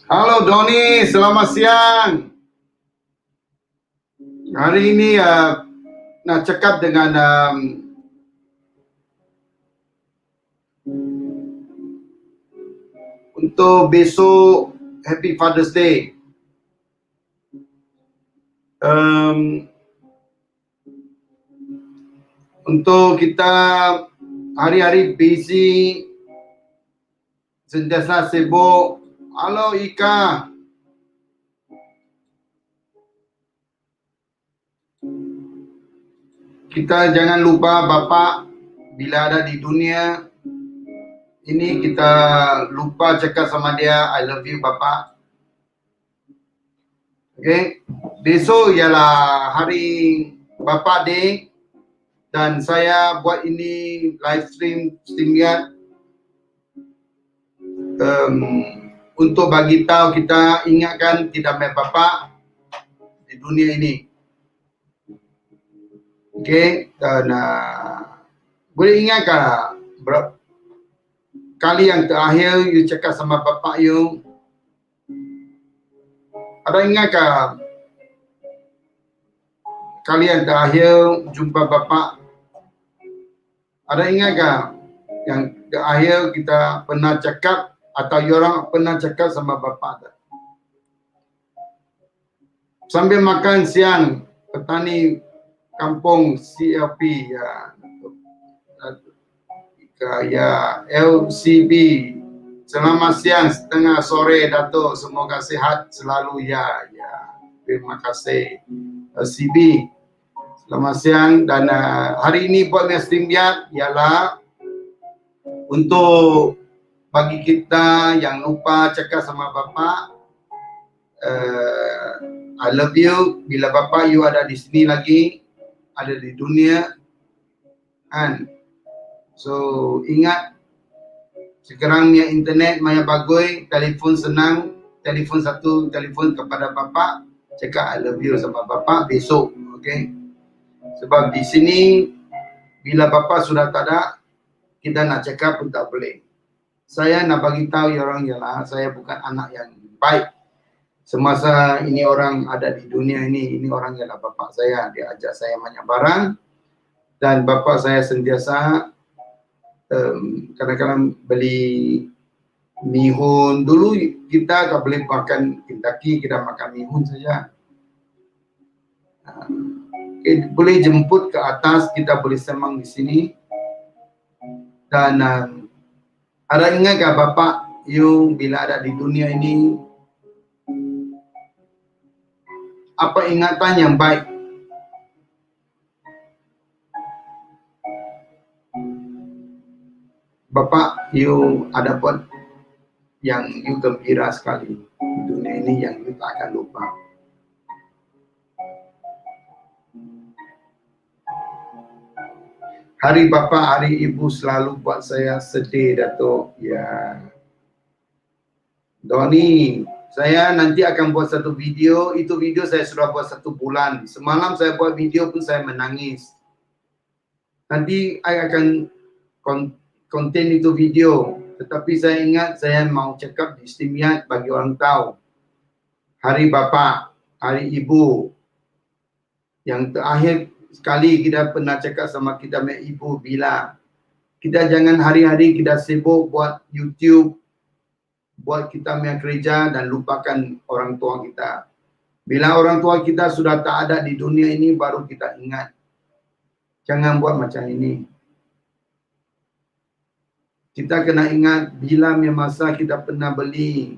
Halo Doni, selamat siang. Hari ini nak cakap dengan untuk besok Happy Father's Day. Untuk kita hari-hari busy, sentiasa sibuk. Halo Ika. Kita jangan lupa Bapak bila ada di dunia ini, kita lupa cakap sama dia, I love you Bapak. Okay. Besok ialah hari Bapak Day dan saya buat ini live stream StreamYard untuk bagi tahu kita ingatkan tidak main Bapak di dunia ini. Okay. Dan boleh ingatkah berapa kali yang terakhir you cakap sama Bapak you? Ada ingatkah kali yang terakhir jumpa Bapak? Ada ingatkah yang terakhir kita pernah cakap atau orang pernah cakap sama Bapak? Sambil makan siang, petani kampung CLP ya LCB. Selamat siang, setengah sore Datuk. Semoga sihat selalu ya. Terima kasih LCB. Selamat siang dan hari ini buat StreamYard ialah untuk bagi kita yang lupa cakap sama Bapak I love you bila Bapak you ada di sini lagi, ada di dunia kan. So ingat sekarang punya internet maya bagus, telefon senang, telefon satu telefon kepada Bapak, cakap I love you sama Bapak besok, okay? Sebab di sini bila Bapak sudah tak ada, kita nak cakap pun tak boleh. Saya nak bagi tahu orang ialah saya bukan anak yang baik. Semasa ini orang ada di dunia ini orang ialah Bapak saya. Dia ajak saya banyak barang dan Bapak saya sentiasa kadang-kadang beli mihun. Dulu kita tak boleh makan Kentucky, kita makan mihun saja. Boleh jemput ke atas, kita boleh semang di sini. Dan ada ingatkah Bapak you bila ada di dunia ini, apa ingatan yang baik? Bapak you ada buat yang you gembira sekali di dunia ini yang you tak akan lupa. Hari Bapak, hari Ibu selalu buat saya sedih Datuk. Ya. Doni, saya nanti akan buat satu video. Itu video saya sudah buat 1 bulan. Semalam saya buat video pun saya menangis. Nanti saya akan konten itu video. Tetapi saya ingat saya mau cakap di StreamYard bagi orang tahu. Hari Bapak, hari Ibu. Yang terakhir sekali kita pernah cakap sama kita punya ibu bila kita jangan hari-hari kita sibuk buat YouTube, buat kita punya kerja dan lupakan orang tua kita. Bila orang tua kita sudah tak ada di dunia ini baru kita ingat. Jangan buat macam ini. Kita kena ingat bila masa kita pernah beli.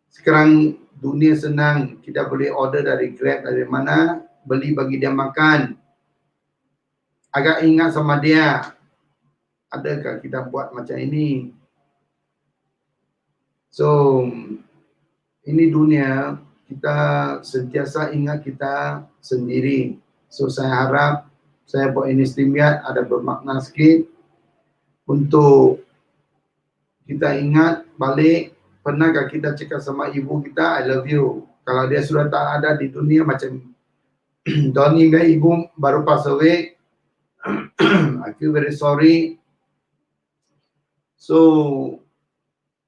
Sekarang dunia senang, kita boleh order dari Grab dari mana, beli bagi dia makan. Agak ingat sama dia. Adakah kita buat macam ini? So, ini dunia, kita sentiasa ingat kita sendiri. So, saya harap saya buat ini StreamYard ada bermakna sikit untuk kita ingat balik. Pernahkah kita cakap sama ibu kita, I love you? Kalau dia sudah tak ada di dunia macam Doni dan ibu baru pass away, I feel very sorry. So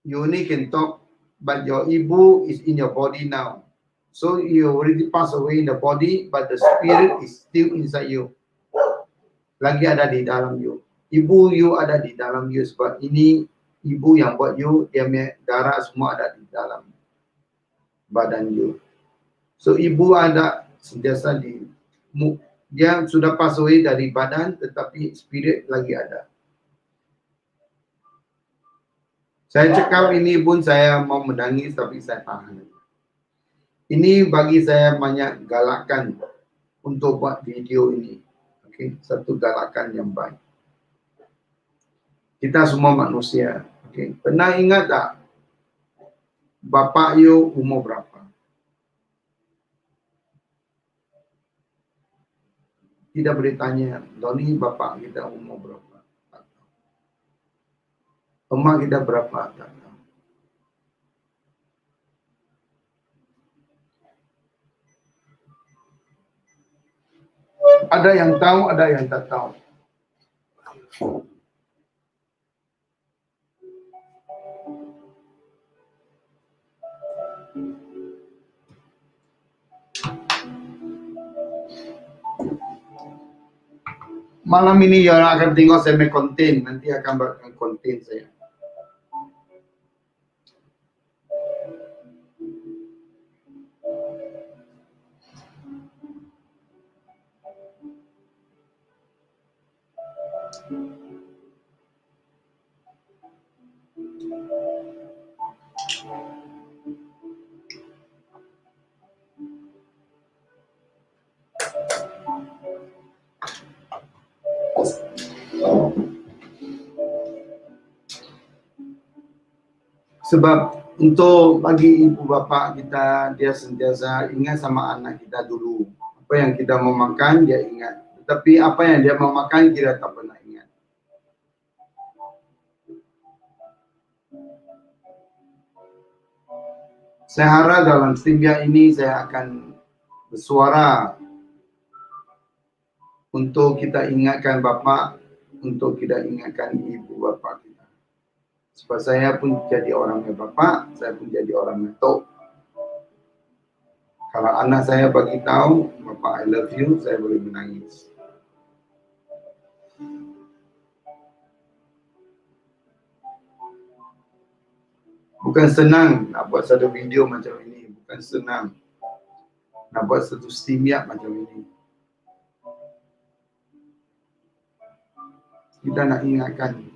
you only can talk, but your ibu is in your body now. So you already passed away in the body, but the spirit is still inside you. Lagi ada di dalam you. Ibu you ada di dalam you sebab ini ibu yang buat you, dia punya darah semua ada di dalam badan you. So ibu ada sentiasa di, dia sudah pass away dari badan, tetapi spirit lagi ada. Saya cakap ini pun saya mau menangis, tapi saya tahan. Ini bagi saya banyak galakan untuk buat video ini. Okay? Satu galakan yang baik. Kita semua manusia. Okay? Pernah ingat tak bapak you umur berapa? Tidak boleh tanya, Doni bapak kita umur berapa? Emak kita berapa? Tak tahu. Ada yang tahu, ada yang tak tahu. Malam ini yang akan tengok saya punya konten, nanti akan buatkan konten saya. Sebab untuk bagi ibu bapa kita, dia sentiasa ingat sama anak kita dulu. Apa yang kita mau makan, dia ingat. Tetapi apa yang dia mau makan, kita tak pernah ingat. Saya harap dalam Stimbia ini saya akan bersuara untuk kita ingatkan bapa, untuk kita ingatkan ibu bapa kita. Sebab saya pun jadi orang yang bapa, saya pun jadi orang yang tok. Kalau anak saya bagi tahu, bapa I love you, saya boleh menangis. Bukan senang nak buat satu video macam ini, bukan senang nak buat satu Stimbia macam ini. Kita nak ingatkan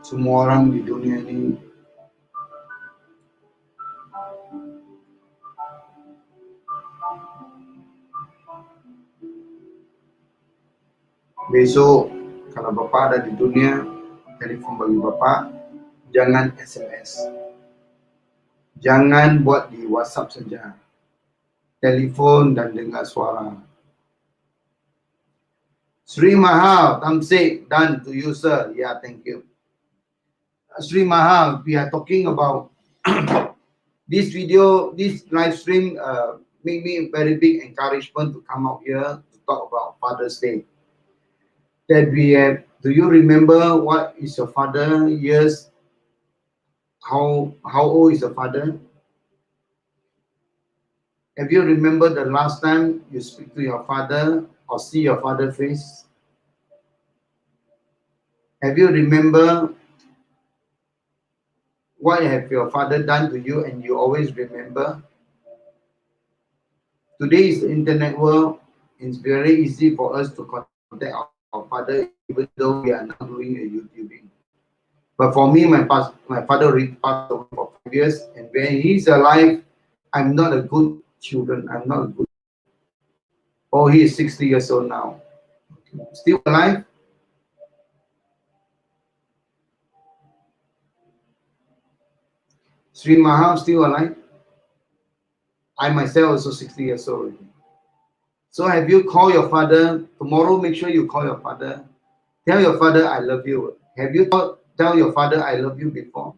semua orang di dunia ini besok kalau bapa ada di dunia, telefon bagi bapa, jangan SMS. Jangan buat di WhatsApp saja. Telefon dan dengar suara. Sri Mahal, Tamsik, done to you, sir. Yeah, thank you. Sri Mahal, we are talking about this video, this live stream made me very big encouragement to come out here to talk about Father's Day. That we have, do you remember what is your father years? How old is your father? Have you remember the last time you speak to your father or see your father face? Have you remember what have your father done to you and you always remember? Today is the internet world. It's very easy for us to contact our father even though we are not doing a YouTubing. But for me, my father already passed away for 5 years, and when he's alive, I'm not a good children. I'm not a good. Oh, he is 60 years old now. Still alive? Sri Mahal still alive? I myself also 60 years old. So have you called your father? Tomorrow, make sure you call your father. Tell your father, I love you. Have you tell your father, I love you before?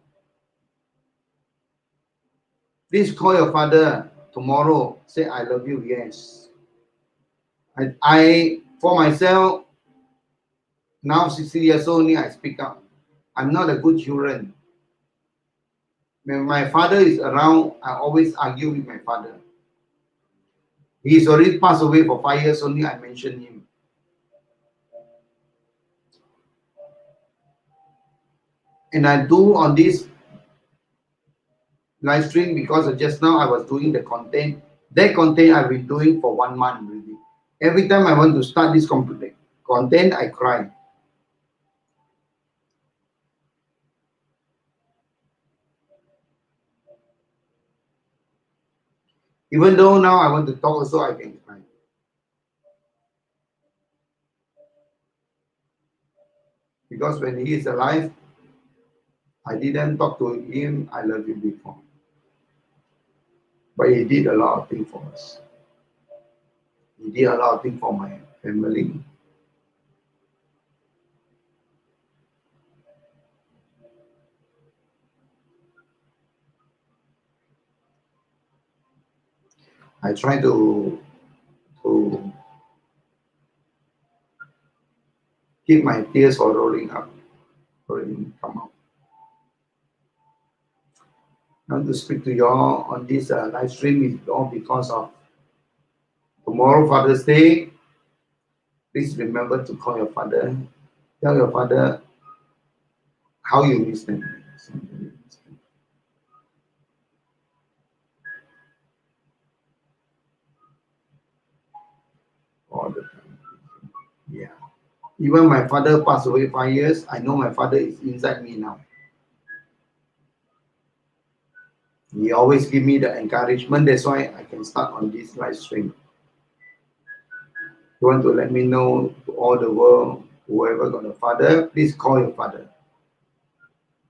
Please call your father tomorrow. Say, I love you, yes. I for myself, Now 60 years old only I speak up. I'm not a good children. When my father is around, I always argue with my father. He's already passed away for 5 years only, I mention him. And I do on this live stream because just now I was doing the content. That content I've been doing for 1 month really. Every time I want to start this content, I cry. Even though now I want to talk also, I can cry. Because when he is alive, I didn't talk to him, I love you before. But he did a lot of things for us. He did a lot of things for my family. I try to keep my tears from rolling up, rolling come out. I want to speak to you all on this live stream is all because of tomorrow Father's Day. Please remember to call your father. Tell your father how you miss them. All the time. Yeah. Even my father passed away 5 years. I know my father is inside me now. He always give me the encouragement. That's why I can start on this live stream. You want to let me know to all the world, whoever got a father, please call your father.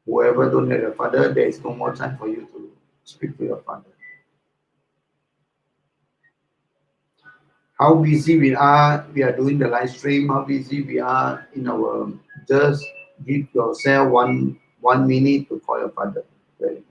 Whoever don't have a father, there is no more time for you to speak to your father. How busy we are doing the live stream, how busy we are in our, just give yourself one minute to call your father. Very much.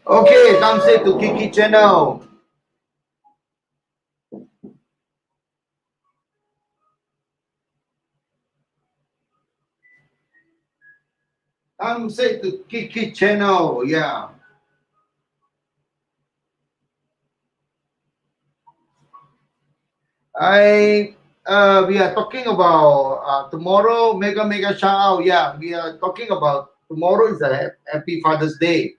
Okay, come say to Kiki channel. Come say to Kiki channel, yeah. We are talking about tomorrow, mega shout out. Yeah, we are talking about tomorrow is a happy Father's Day.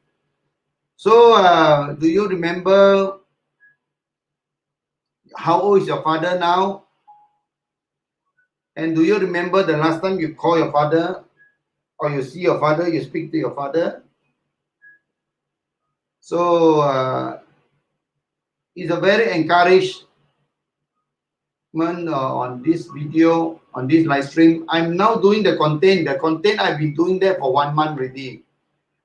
So, do you remember how old is your father now? And do you remember the last time you call your father or you see your father, you speak to your father? So, it's a very encouragement on this video, on this live stream. I'm now doing the content. The content I've been doing that for 1 month already,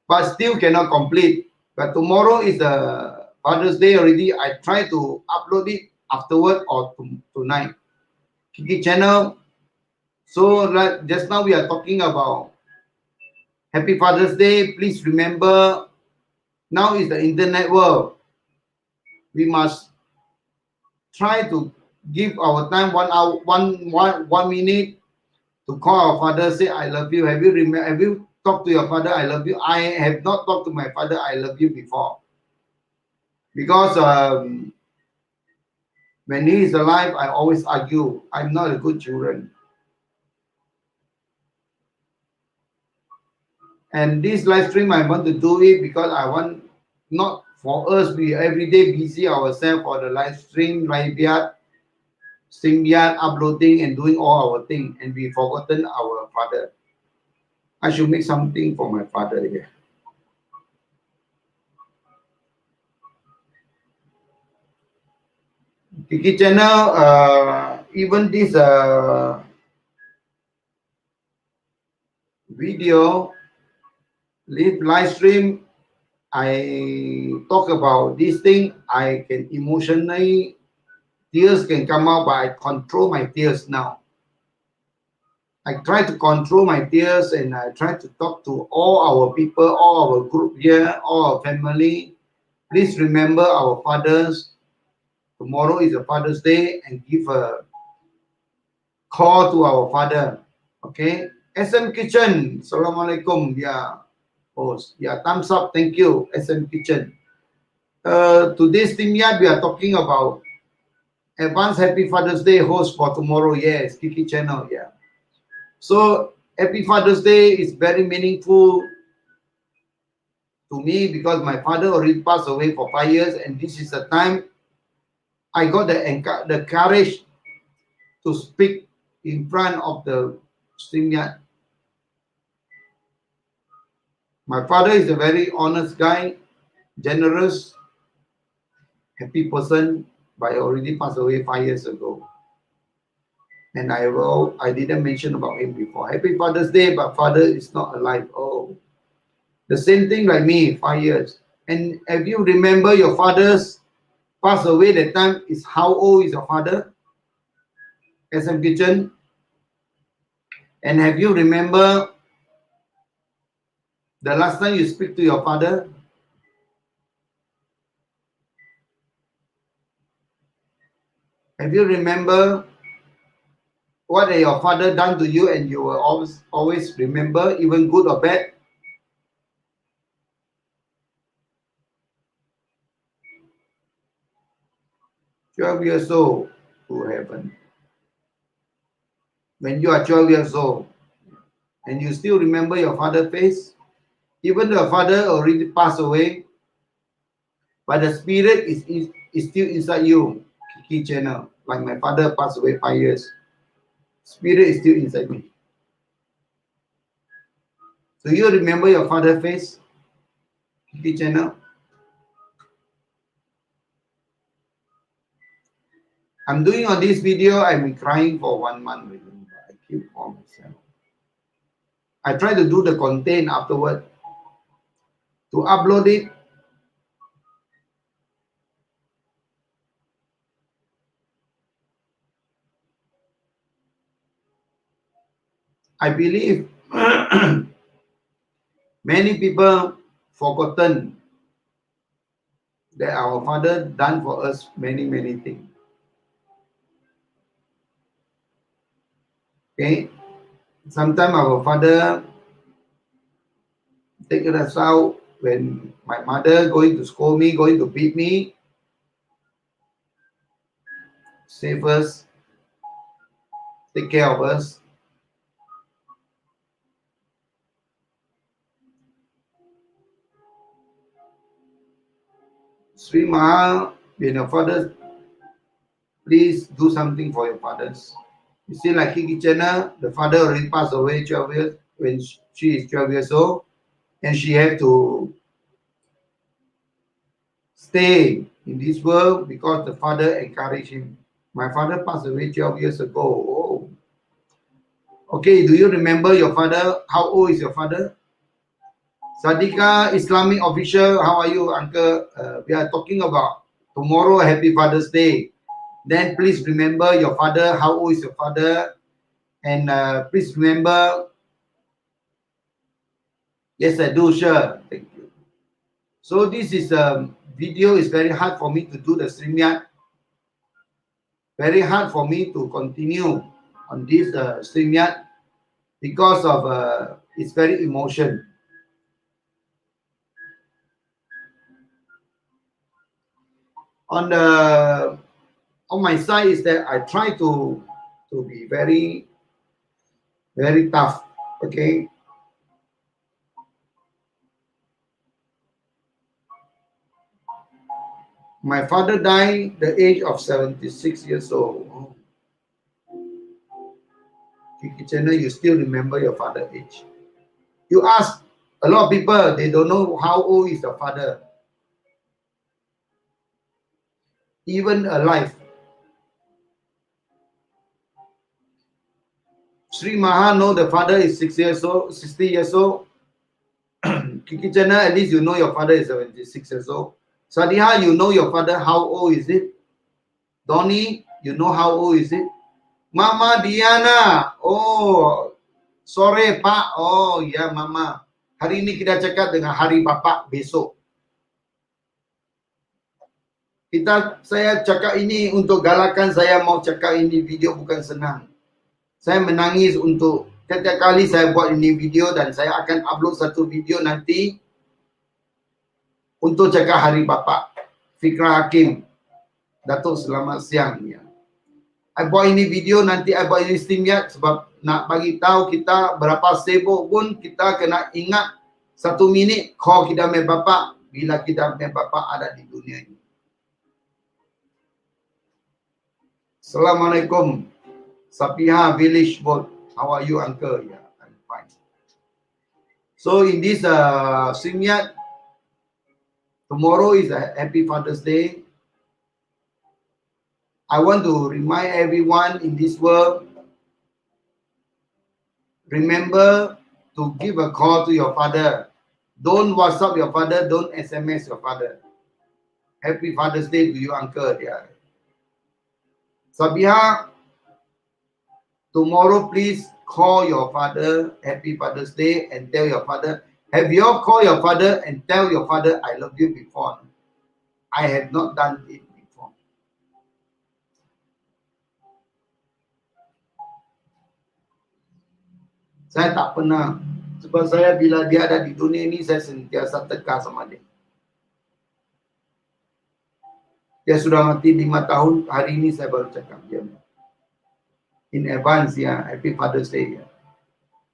but still cannot complete. But tomorrow is the Father's Day already. I try to upload it afterward or tonight. Kiki channel. So just now we are talking about Happy Father's Day. Please remember, now is the internet world. We must try to give our time 1 hour, 1 minute to call our father, say I love you. Have you talked to your father? I love you. I have not talked to my father. I love you before, because when he is alive, I always argue. I'm not a good children. And this live stream, I want to do it because I want not for us be every day busy ourselves for the live stream, live yard, stream yard, uploading and doing all our thing, and we forgotten our father. I should make something for my father here. Kiki channel, even this video live stream, I talk about this thing, I can emotionally, tears can come out, but I control my tears now. I try to control my tears and I try to talk to all our people, all our group here, all our family. Please remember our fathers. Tomorrow is a Father's Day and give a call to our father. Okay. SM Kitchen. Assalamualaikum. Yeah. Host. Yeah. Thumbs up. Thank you. SM Kitchen. Today's team yard we are talking about advance Happy Father's Day host for tomorrow. Yes. Kiki channel. Yeah. So Happy Father's Day is very meaningful to me because my father already passed away for 5 years, and this is the time I got the courage to speak in front of the StreamYard. My father is a very honest guy, generous, happy person, but he already passed away 5 years ago. And I didn't mention about him before. Happy Father's Day, but father is not alive. Oh, the same thing like me, 5 years. And if you remember your father's passed away that time, is how old is your father? SM Kitchen. And have you remember the last time you speak to your father? Have you remember what your father done to you and you will always remember, even good or bad? "12 years old to heaven." When you are 12 years old and you still remember your father's face, even though your father already passed away, but the spirit is still inside you. Kiki channel, like my father passed away 5 years. Spirit is still inside me. Do you remember your father's face? Kiki channel. I'm doing on this video, I've been crying for 1 month. I keep for myself. I try to do the content afterward to upload it. I believe many people forgotten that our father done for us many things. Okay, sometimes our father take us out when my mother going to scold me, going to beat me, save us, take care of us. Sri Maha, when your father, please do something for your fathers. You see, like Kiki Chana, the father already passed away 12 years when she is 12 years old, and she had to stay in this world because the father encouraged him. My father passed away 12 years ago. Oh. Okay, do you remember your father? How old is your father? Sadika Islamic Official, how are you, Uncle? We are talking about tomorrow, Happy Father's Day. Then please remember your father. How old is your father? And please remember. Yes, I do, sure. Thank you. So this is video is very hard for me to do the StreamYard. Very hard for me to continue on this StreamYard because of it's very emotion. On my side is that I try to be very tough. Okay. My father died the age of 76 years old. Kiki Channel, you still remember your father's age. You ask a lot of people, they don't know how old is the father. Even alive. Sri Maha know the father is 60 years old. Kiki Chana, at least you know your father is 76 years old. Sadiha, you know your father, how old is it? Donnie, you know how old is it? Mama Diana, oh, sore Pak, oh ya Mama. Hari ini kita cakap dengan hari Bapak besok. Saya cakap ini untuk galakan, saya mau cakap ini video bukan senang. Saya menangis untuk setiap kali saya buat ini video dan saya akan upload satu video nanti untuk cakap hari Bapak. Fikra Hakim, Datuk selamat siang. Ya. I buat ini video nanti, I buat ini streamyard sebab nak bagi tahu kita berapa sibuk pun kita kena ingat 1 minit call kita punya Bapak bila kita punya Bapak ada di dunia ini. Assalamualaikum. Sapiha Village Board. How are you, Uncle? Yeah, I'm fine. So in this streamyard, tomorrow is a Happy Father's Day. I want to remind everyone in this world, remember to give a call to your father. Don't WhatsApp your father, don't SMS your father. Happy Father's Day to you, Uncle. Yeah. Sabiha, tomorrow please call your father, Happy Father's Day, and tell your father. Have you all called your father and tell your father, I love you before? I have not done it before. Saya tak pernah. Sebab saya bila dia ada di dunia ini, saya sentiasa tegar sama dia. Dia sudah mati 5 tahun, hari ini saya baru cakap dia. In advance, ya, Happy Father's Day. Ya.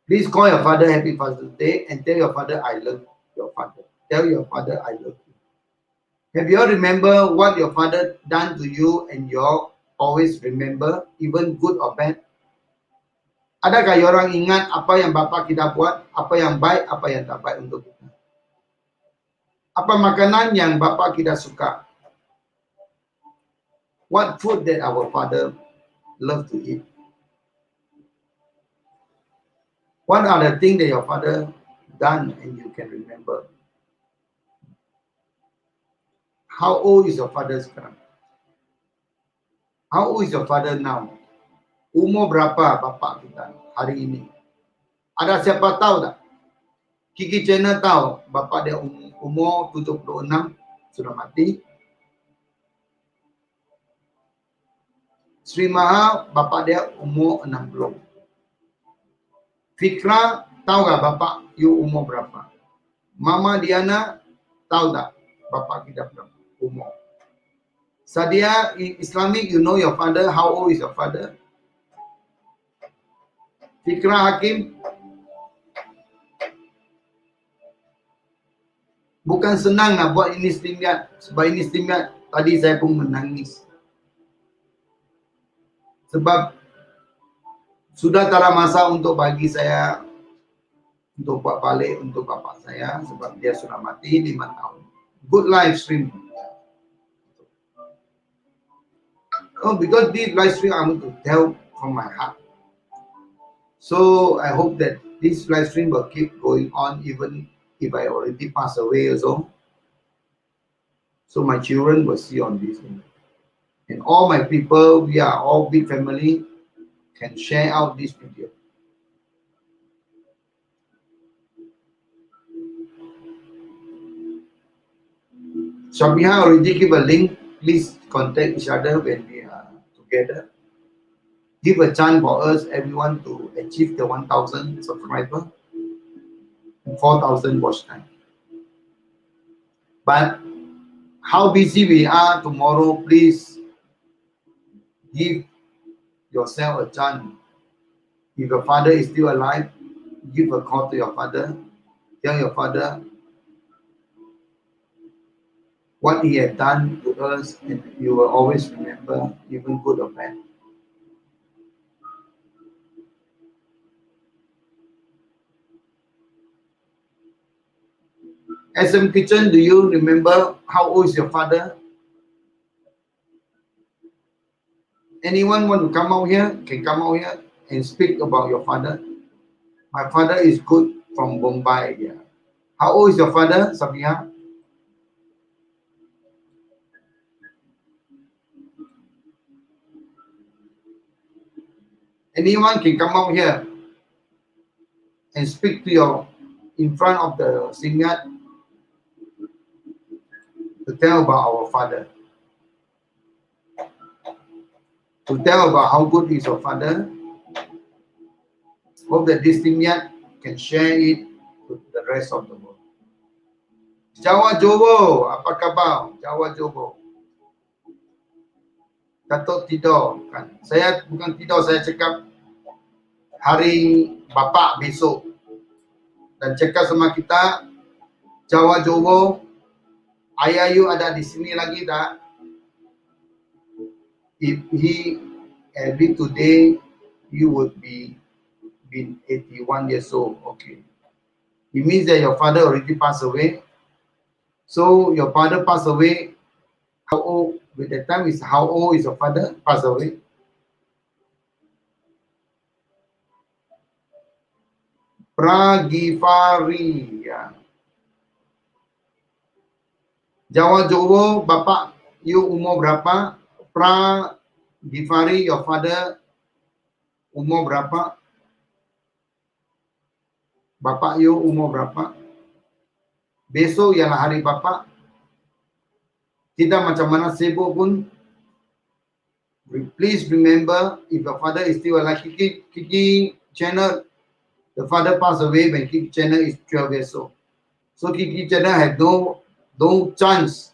Please call your father Happy Father's Day and tell your father I love your father. Tell your father I love you. Have you all remember what your father done to you and you all always remember, even good or bad? Adakah orang ingat apa yang bapa kita buat, apa yang baik, apa yang tak baik untuk kita? Apa makanan yang bapa kita suka? What food that our father love to eat? What are the things that your father done and you can remember? How old is your father sekarang? How old is your father now? Umur berapa bapa kita hari ini? Ada siapa tahu tak? Kiki Channel tahu bapa dia umur 76 sudah mati. Sri Maha bapa dia umur 60. Fikra tahu tak bapa you umur berapa? Mama Diana tahu tak bapa kita berapa umur? Sadia, in Islamic, you know your father. How old is your father? Fikra Hakim, bukan senang nak buat ini streamyard. Sebab ini streamyard, tadi saya pun menangis. Sebab sudah tak ada masa untuk bagi saya untuk buat balik untuk bapa saya sebab dia sudah mati 5 tahun. Good live stream. Oh, because this live stream I want to tell from my heart. So I hope that this live stream will keep going on even if I already pass away or so. So my children will see on this. And all my people, we are all big family, can share out this video. Shabiha already give a link. Please contact each other when we are together. Give a chance for us, everyone, to achieve the 1,000 subscribers and 4,000 watch time. But how busy we are tomorrow, please give yourself a chance. If your father is still alive, give a call to your father. Tell your father what he had done to us, and you will always remember, even good or bad. SM Kitchen, do you remember how old is your father? Anyone want to come out here? Can come out here and speak about your father. My father is good from Bombay. Yeah. How old is your father, Sabiha? Anyone can come out here and speak to your in front of the Simyat to tell about our father. To tell about how good is your father. Hope that this Simyat can share it to the rest of the world. Jawa Jowo, apa khabar? Jawa Jowo. Datuk tidur kan. Saya bukan tidur, saya cakap hari bapa besok. Dan cakap sama kita, Jawa Jowo, ayah you ada di sini lagi tak? If he live today, you would be been 81 years old. Okay. It means that your father already passed away. So your father passed away. How old? With the time is how old is your father passed away? Pragifari. Ya. Jawa Jowo, bapak you umur berapa? Pragifari, your father umur berapa? Bapak you umur berapa? Besok ialah hari bapak. Kita macam mana sibuk pun, please remember, if your father is still alive, Kiki channel, the father passed away when Kiki channel is 12 years old. So Kiki channel had no chance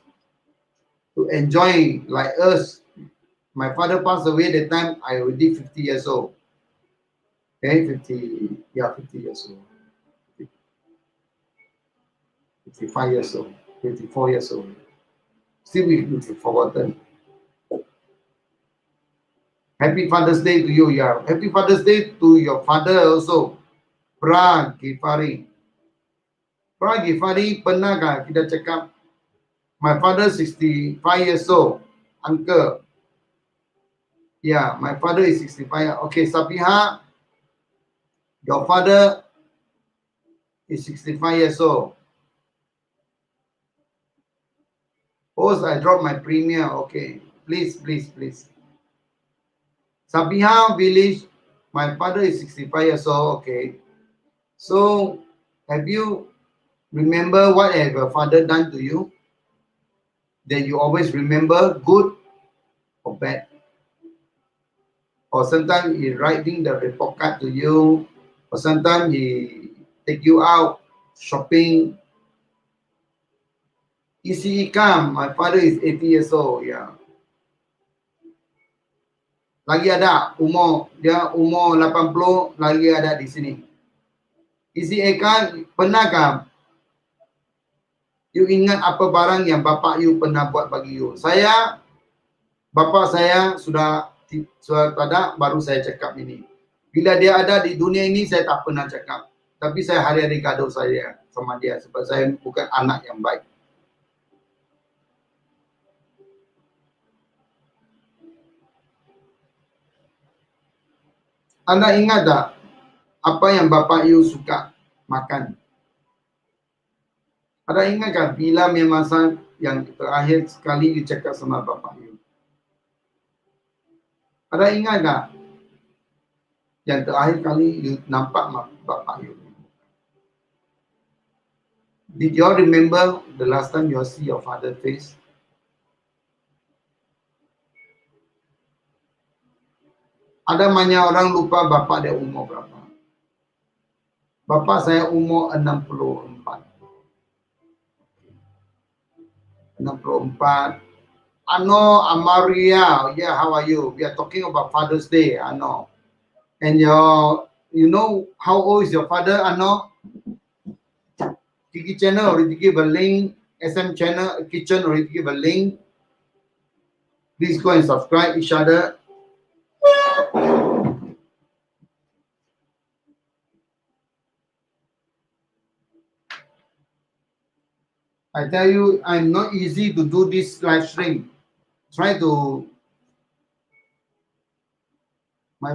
to enjoy like us. My father passed away the time I already 50 years old. Okay, 50 years old. 55 years old, 54 years old. Still we've forgotten. Happy Father's Day to you, yeah. Happy Father's Day to your father also. Pragifari. Pragifari, pernahkah kita cakap, my father 65 years old, uncle. Yeah, my father is 65. Okay, Sabiha, your father is 65 years old. Suppose I drop my premium. Okay, please. Sabiha village, my father is 65 years old. Okay, so have you remember what have your father done to you that you always remember, good or bad? Or sometimes he writing the report card to you, or sometimes he take you out shopping. Isi Ikam, my father is 80 years old. Yeah. Lagi ada umur, dia umur 80, lagi ada di sini. Isi Ikam, pernahkah you ingat apa barang yang bapak you pernah buat bagi you? Bapak saya sudah ada, baru saya cakap ini. Bila dia ada di dunia ini, saya tak pernah cakap. Tapi saya hari-hari gaduh saya sama dia sebab saya bukan anak yang baik. Anda ingat tak apa yang bapak you suka makan? Anda ingat tak bila masa yang terakhir sekali you cakap sama bapak you? Anda ingat tak yang terakhir kali you nampak bapak you? Did you all remember the last time you see your father face? Ada banyak orang lupa bapak dia umur berapa. Bapak saya umur 64. 64. Ano Amaria, yeah, how are you? We are talking about Father's Day, Ano. And you know how old is your father, Ano? Kiki channel already give a link. SM channel, kitchen already give a link. Please go and subscribe each other. I tell you, I'm not easy to do this live stream. My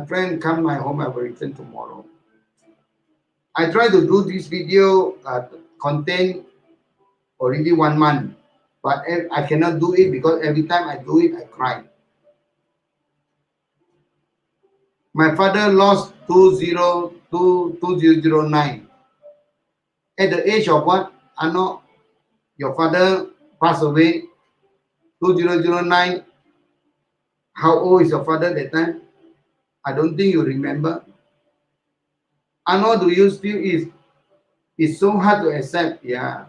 friend come my home, I will return tomorrow. I try to do this video contain already 1 month, but I cannot do it because every time I do it, I cry. My father lost 2009. At the age of what? I know your father passed away 2009. How old is your father that time? I don't think you remember. I know, do you still is? It's so hard to accept, yeah.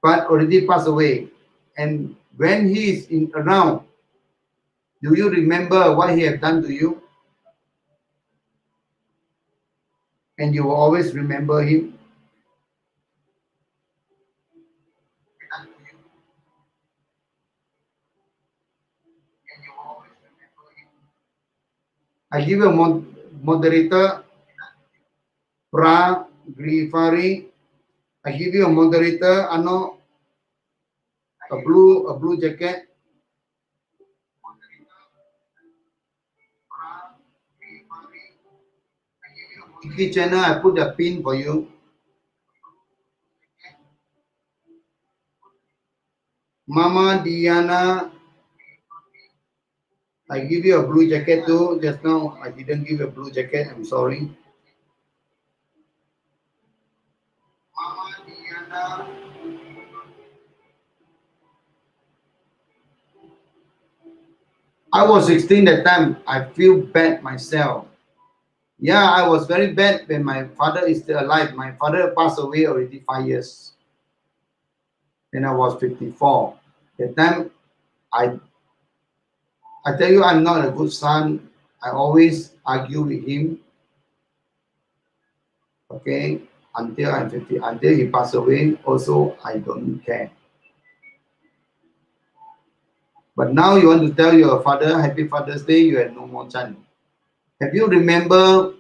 But already passed away. And when he is around, do you remember what he have done to you? And you will always remember him. I give a moderator, Pra Griffari. I give you a moderator, Ano, a blue jacket. Weekly channel, I put a pin for you. Mama Diana, I give you a blue jacket too. Just now, I didn't give a blue jacket. I'm sorry. Mama Diana. I was 16 that time. I feel bad myself. Yeah, I was very bad when my father is still alive. My father passed away already 5 years. Then I was 54. That time, I tell you, I'm not a good son. I always argue with him. Okay, until I'm 50, until he passed away. Also, I don't care. But now you want to tell your father, Happy Father's Day, you have no more chance. Have you remember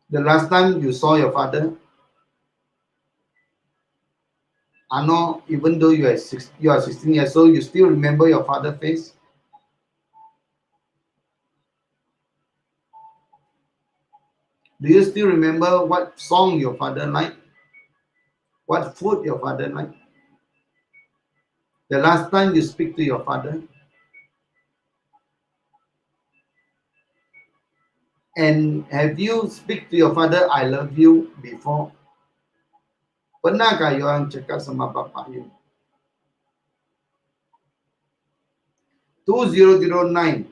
the last time you saw your father? I know, even though you are 16 years old, you still remember your father's face? Do you still remember what song your father liked? What food your father liked? The last time you speak to your father? And have you speak to your father, I love you, before? Pernahkah you orang cakap sama bapak you? 2009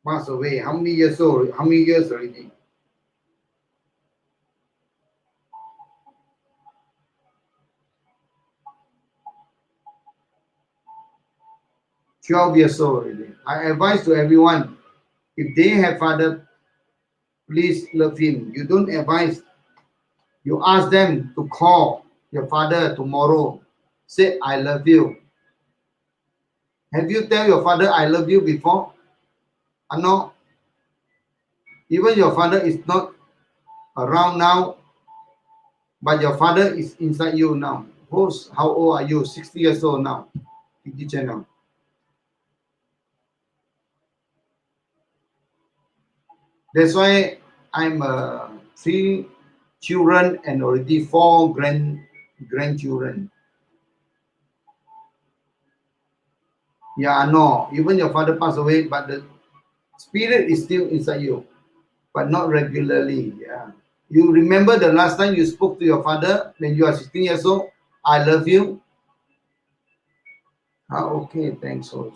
passed away. How many years old? How many years already? 12 years old already. I advise to everyone, if they have father, please love him. You don't advise. You ask them to call your father tomorrow. Say, I love you. Have you tell your father, I love you before? No. Even your father is not around now, but your father is inside you now. How old are you? 60 years old now. Channel. That's why I'm 3 children and already 4 grandchildren. Yeah, I know. Even your father passed away, but the spirit is still inside you, but not regularly. Yeah. You remember the last time you spoke to your father when you are 16 years old? I love you. Ah, okay, thanks also.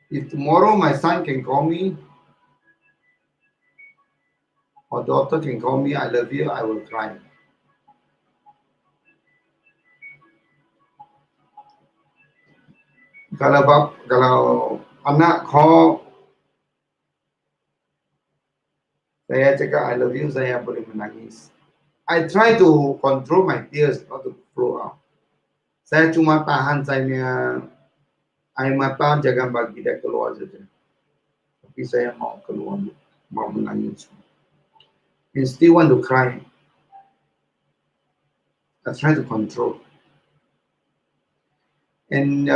If tomorrow my son can call me or daughter can call me, I love you, I will try. Kalau anak call saya cakap I love you, saya boleh menangis. I try to control my tears not to flow out. Saya cuma tahan saya punya air mata, jangan bagi dia keluar saja. Tapi saya mau keluar, mau menangis. And still want to cry. I try to control. And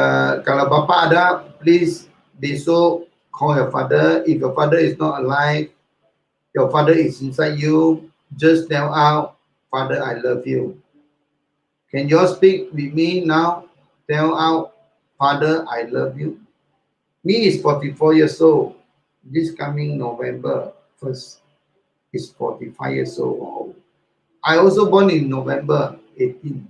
kalau Bapak ada, please besok call your father. If your father is not alive, your father is inside you, just tell out, Father, I love you. Can you all speak with me now? Tell out, Father, I love you. Me is 44 years old. This coming November 1st is 45 years old. I also born in November 18.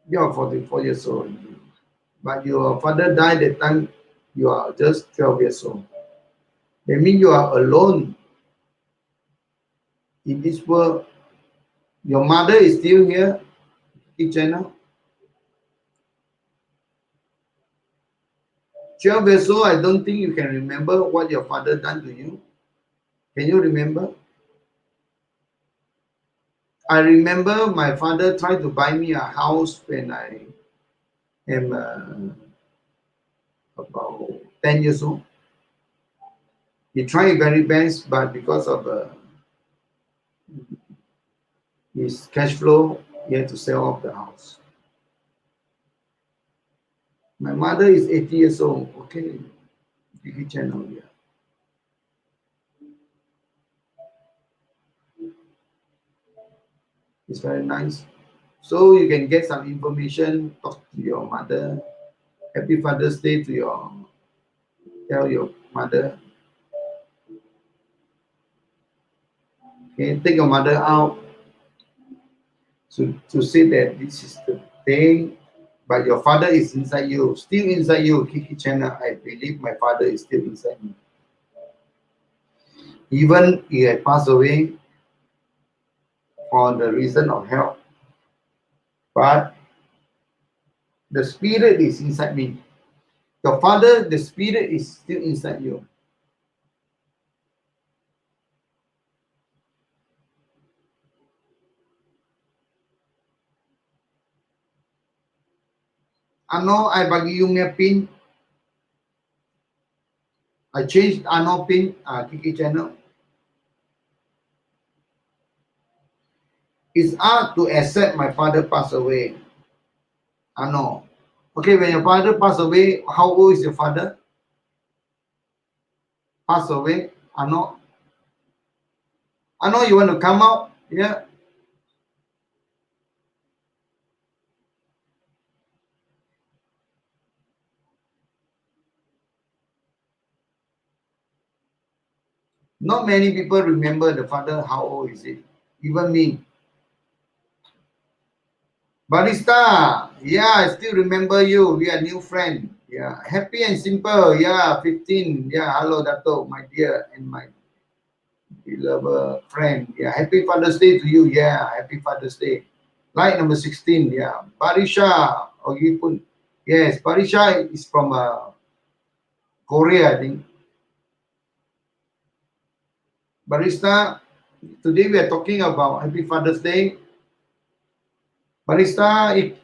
You are 44 years old. But your father died at the time you are just 12 years old. That means you are alone in this world. Your mother is still here, channel. 12 years old, I don't think you can remember what your father done to you. Can you remember? I remember my father tried to buy me a house when I am about 10 years old. He tried very best, but because of his cash flow, he had to sell off the house. My mother is 80 years old. Okay, TV channel, yeah. It's very nice. So you can get some information, talk to your mother. Happy Father's Day to tell your mother. Okay, take your mother out to say that this is the day, but your father is inside you, still inside you. Kiki channel, I believe my father is still inside me. Even he had passed away for the reason of health, but the spirit is inside me. Your father, the spirit is still inside you. Ano, I bagi you punya pin. I changed Ano pin, Kiki channel. It's hard to accept my father passed away. Ano. Okay, when your father passed away, how old is your father? Passed away. Ano. Ano, you want to come out? Yeah. Not many people remember the father. How old is it? Even me. Barista, yeah, I still remember you. We are new friend. Yeah, happy and simple. Yeah, 15. Yeah, hello, Dato, my dear and my beloved friend. Yeah, happy Father's Day to you. Yeah, happy Father's Day. Light number 16. Yeah, Barisha. Oh, you put. Yes, Barisha is from Korea, I think. Barista, today we are talking about Happy Father's Day. Barista,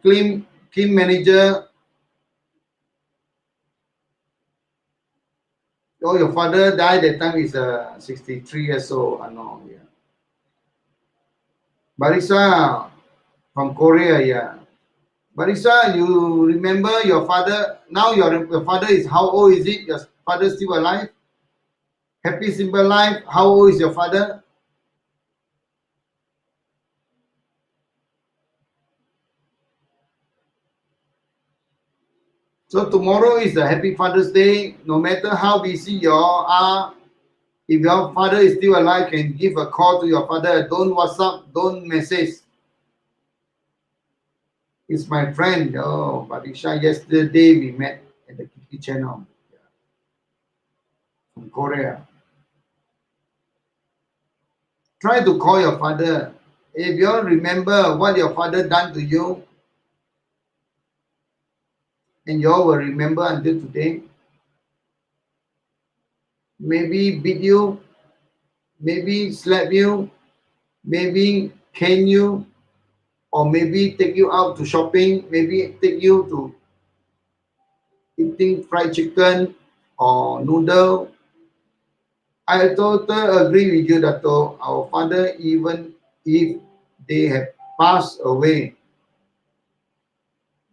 Kim manager. Oh, your father died that time is 63 years old. I know, yeah. Barisa from Korea, yeah. Barisa, you remember your father? Now your father is how old is it? Your father still alive? Happy simple life. How old is your father? So tomorrow is the Happy Father's Day. No matter how busy you are, if your father is still alive, can give a call to your father. Don't WhatsApp, don't message. It's my friend. Oh, Barisha, yesterday we met at the Kiki channel from Korea. Try to call your father. If you all remember what your father done to you, and you all will remember until today, maybe beat you, maybe slap you, maybe cane you, or maybe take you out to shopping, maybe take you to eating fried chicken or noodle. I totally agree with you that our father, even if they have passed away,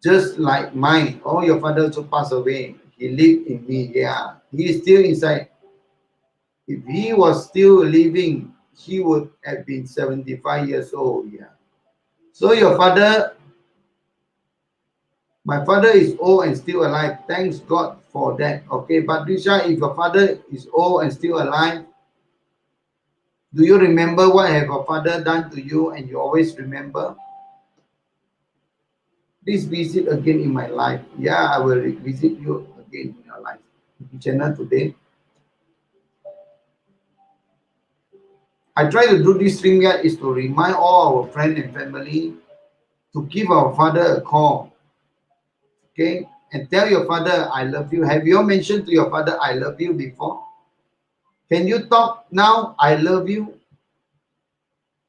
just like mine. Oh, your father also passed away. He lived in me. Yeah, he is still inside. If he was still living, he would have been 75 years old. Yeah. So your father, my father is old and still alive. Thanks God for that. Okay, but Risha, if your father is old and still alive, do you remember what have your father done to you and you always remember? Please visit again in my life. Yeah, I will visit you again in your life. Channel today. I try to do this thing yet is to remind all our friends and family to give our father a call. Okay? And tell your father, I love you. Have you mentioned to your father, I love you before? Can you talk now, I love you?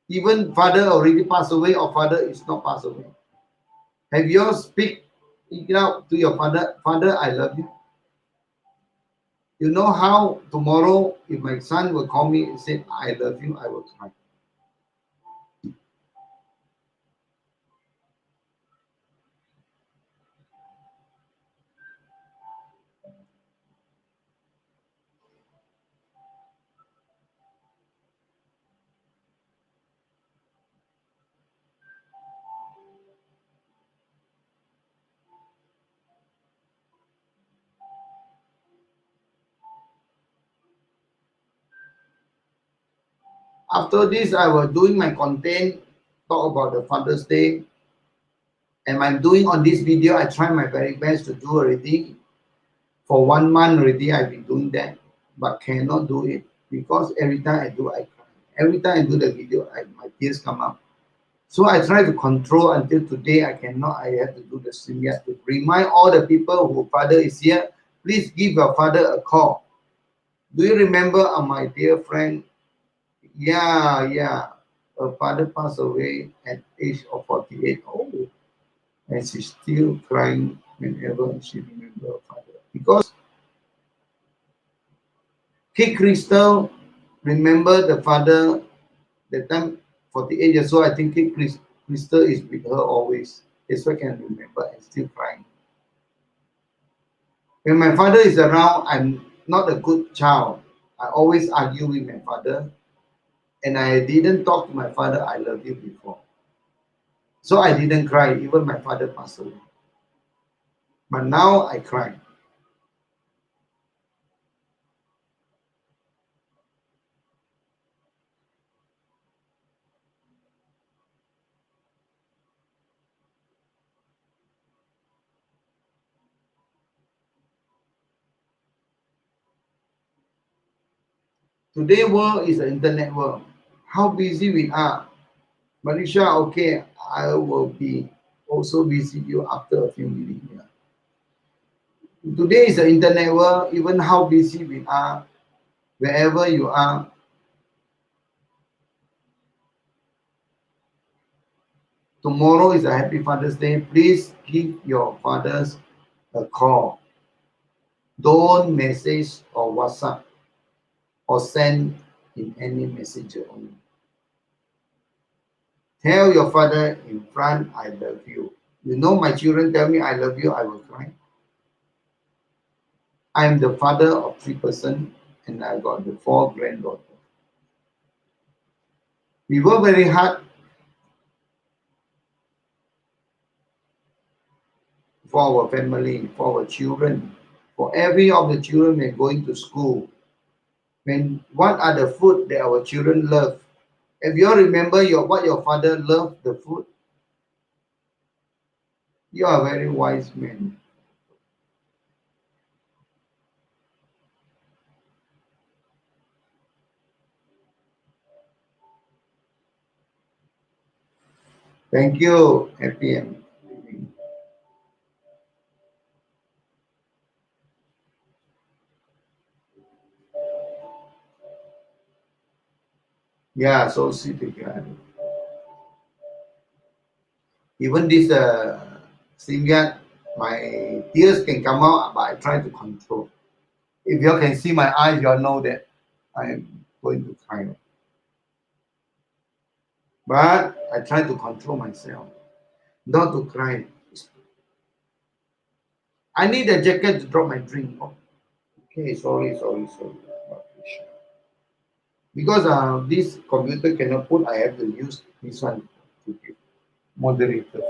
Even father already passed away or father is not passed away. Have you speak it out to your father, Father, I love you? You know how tomorrow, if my son will call me and say, I love you, I will cry. After this, I was doing my content, talk about the Father's Day. And I'm doing on this video, I try my very best to do already. For 1 month already, I've been doing that, but cannot do it because every time I do, I cry. Every time I do the video, my tears come up. So I try to control until today. I cannot. I have to do the stream yet to remind all the people who father is here. Please give your father a call. Do you remember my dear friend? Yeah, yeah. Her father passed away at age of 48. Oh, and she's still crying whenever she remembers her father. Because Kate Crystal remember the father that time 48 years old. I think Kate Crystal is with her always. That's why I can remember and still crying. When my father is around, I'm not a good child. I always argue with my father, and I didn't talk to my father, I love you before. So I didn't cry, even my father passed away. But now I cry. Today world is the internet world. How busy we are. Marisha, okay, I will be also visit you after a few minutes. Yeah. Today is the internet world, even how busy we are, wherever you are. Tomorrow is a happy Father's Day. Please give your fathers a call. Don't message or WhatsApp or send in any messenger only. Tell your father in front, I love you. You know, my children tell me I love you, I will cry. I am the father of 3 persons and I got the 4 granddaughters. We work very hard for our family, for our children, for every of the children when going to school. When what are the food that our children love? If you all remember what your father loved the food, you are a very wise man. Thank you, FPM. Yeah, so sit together. Even this Sylvia, my tears can come out, but I try to control. If you all can see my eyes, you all know that I am going to cry. But I try to control myself, not to cry. I need a jacket to drop my drink. Oh, okay, sorry. Because this computer cannot put, I have to use this one to give moderator.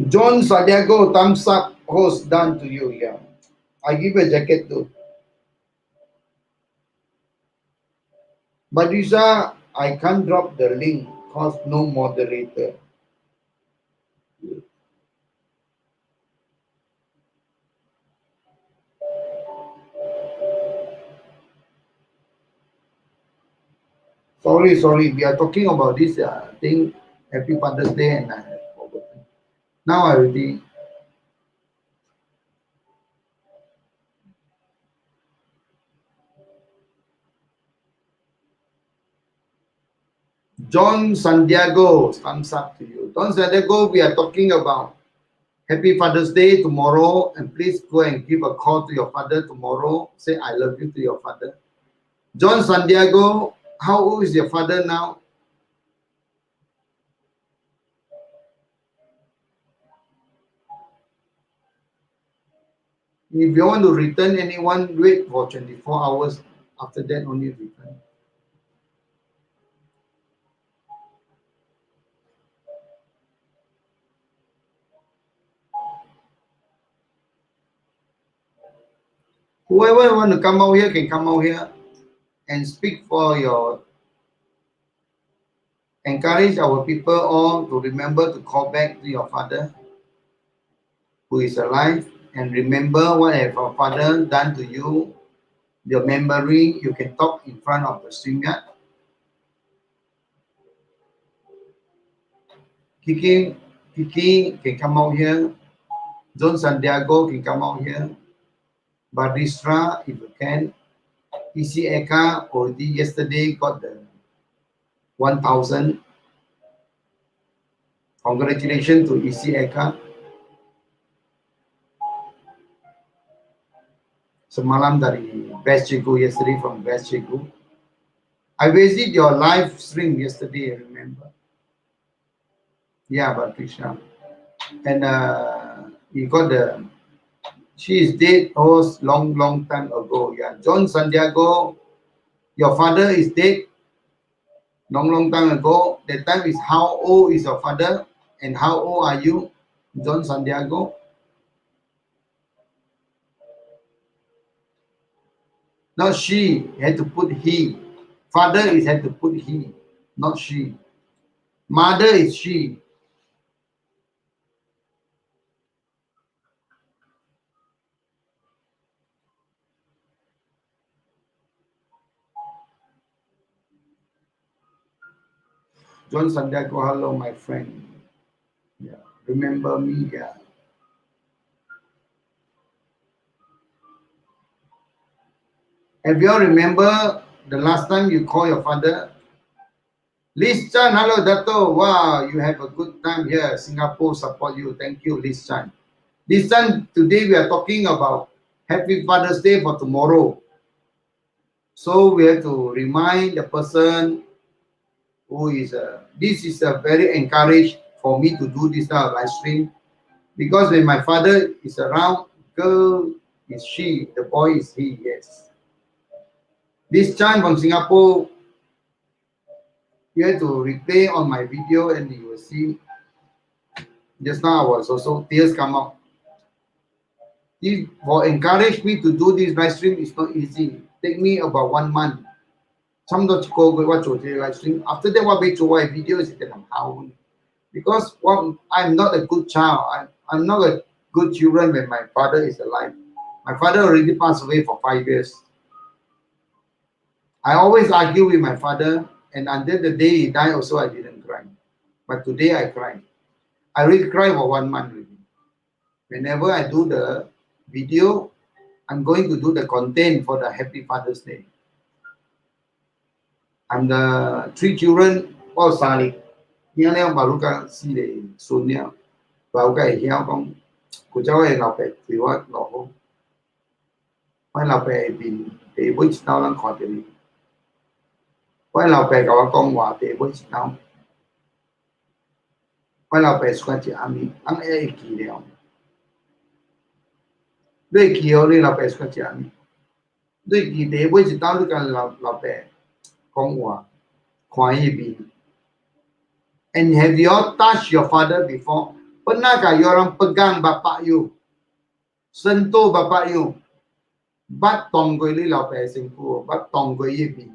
John Santiago, thumbs up, host done to you. Yeah, I give a jacket too. But Lisa, I can't drop the link cause no moderator. Sorry. We are talking about this thing. Happy Father's Day, and I have forgotten. Now I already. John Santiago, thumbs up to you. John Santiago, we are talking about Happy Father's Day tomorrow, and please go and give a call to your father tomorrow. Say I love you to your father. John Santiago, how old is your father now? If you want to return anyone, wait for 24 hours. After that, only return. Whoever want to come out here can come out here and speak for your, encourage our people all to remember to call back to your father who is alive, and remember what have our father done to you. Your memory, you can talk in front of the StreamYard. Kiki can come out here. John Santiago can come out here. Badistra, if you can. EC Eka already yesterday got the 1,000. Congratulations to EC Eka. Semalam dari Best Cikgu, yesterday from Best Cikgu. I visited your live stream yesterday, I remember. Yeah, Patricia. And he got the, she is dead long time ago. Yeah, John Santiago, your father is dead long time ago. That time is how old is your father and how old are you, John Santiago? Not she, had to put he. Father is had to put he, not she. Mother is she. John Santiago, hello, my friend. Yeah, remember me? Yeah. Have you all remember the last time you call your father? Liz Chan, hello, Dato. Wow, you have a good time here. Singapore support you. Thank you, Liz Chan. Liz Chan, today we are talking about Happy Father's Day for tomorrow. So we have to remind the person who is this is a very encouraged for me to do this kind of live stream, because when my father is around, girl is she, the boy is he. Yes, this Chan from Singapore, you have to replay on my video and you will see. Just now I was also tears come out. This for encourage me to do this live stream is not easy. Take me about 1 month. Some of the watch live stream. After that, what make why videos is how, because I'm not a good child. I'm not a good children when my father is alive. My father already passed away for 5 years. I always argue with my father, and until the day he died also I didn't cry. But today I cry. I really cry for 1 month with him. Whenever I do the video, I'm going to do the content for the Happy Father's Day. And the 3 children, all sali. Nhà leo baru ka si le sunya. Baru ka hiao kong. Ku cháu ấy ngọc thì what ngọc không. Quay lao bè bin để bối chỉ tao lăng khỏi tiền. Quay lao bè cả con hòa để bối chỉ tao. Quay lao bè suka chỉ ami ang e kỳ leo. Đôi kỳ ở đây lao bè suka chỉ ami. Đôi kỳ để bối chỉ tao lúc cần lao bè con hòa khoai bin. And have you touched your father before? Pernahkah you orang pegang bapa you? Sentuh bapa you? Bắt tòng người đi lao bè sinh phu, bắt tòng người ye bin.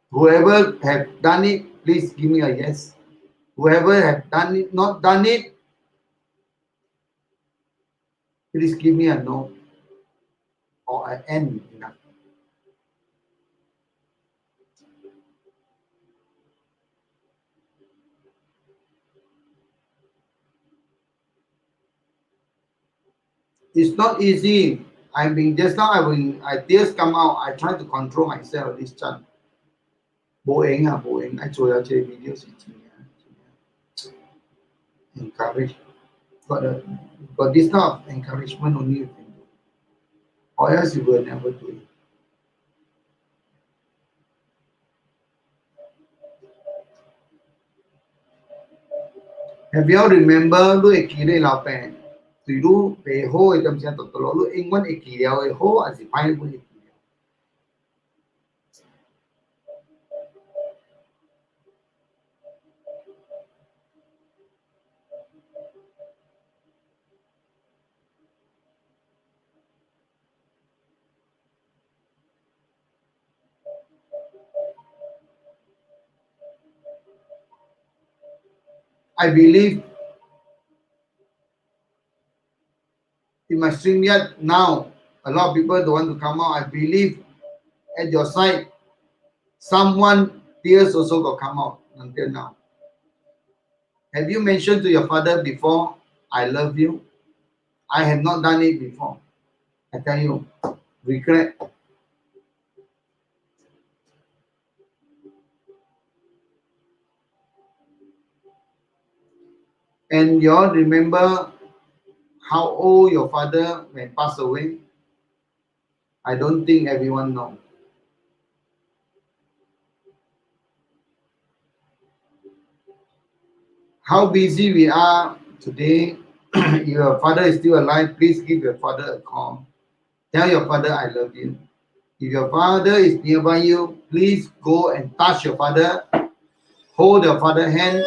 Whoever have done it, please give me a yes. Whoever have done it, not done it, please give me a no or an N. It's not easy. I mean, just now I tears come out. I try to control myself this time. Boeing, I show you videos. Encourage. Got this kind of encouragement only you can do. Or else you will never do it. Have you all remember lu ekire lao pen? Thì lu về hô trong xe tụt tụt lu anh muốn ekire hô à gì phải bu. I believe in my stream yet now, a lot of people don't want to come out. I believe at your side, someone tears also got come out until now. Have you mentioned to your father before, I love you? I have not done it before. I tell you, regret. And you all remember how old your father when passed away? I don't think everyone knows. How busy we are today. If your father is still alive, please give your father a call. Tell your father I love you. If your father is nearby you, please go and touch your father. Hold your father's hand.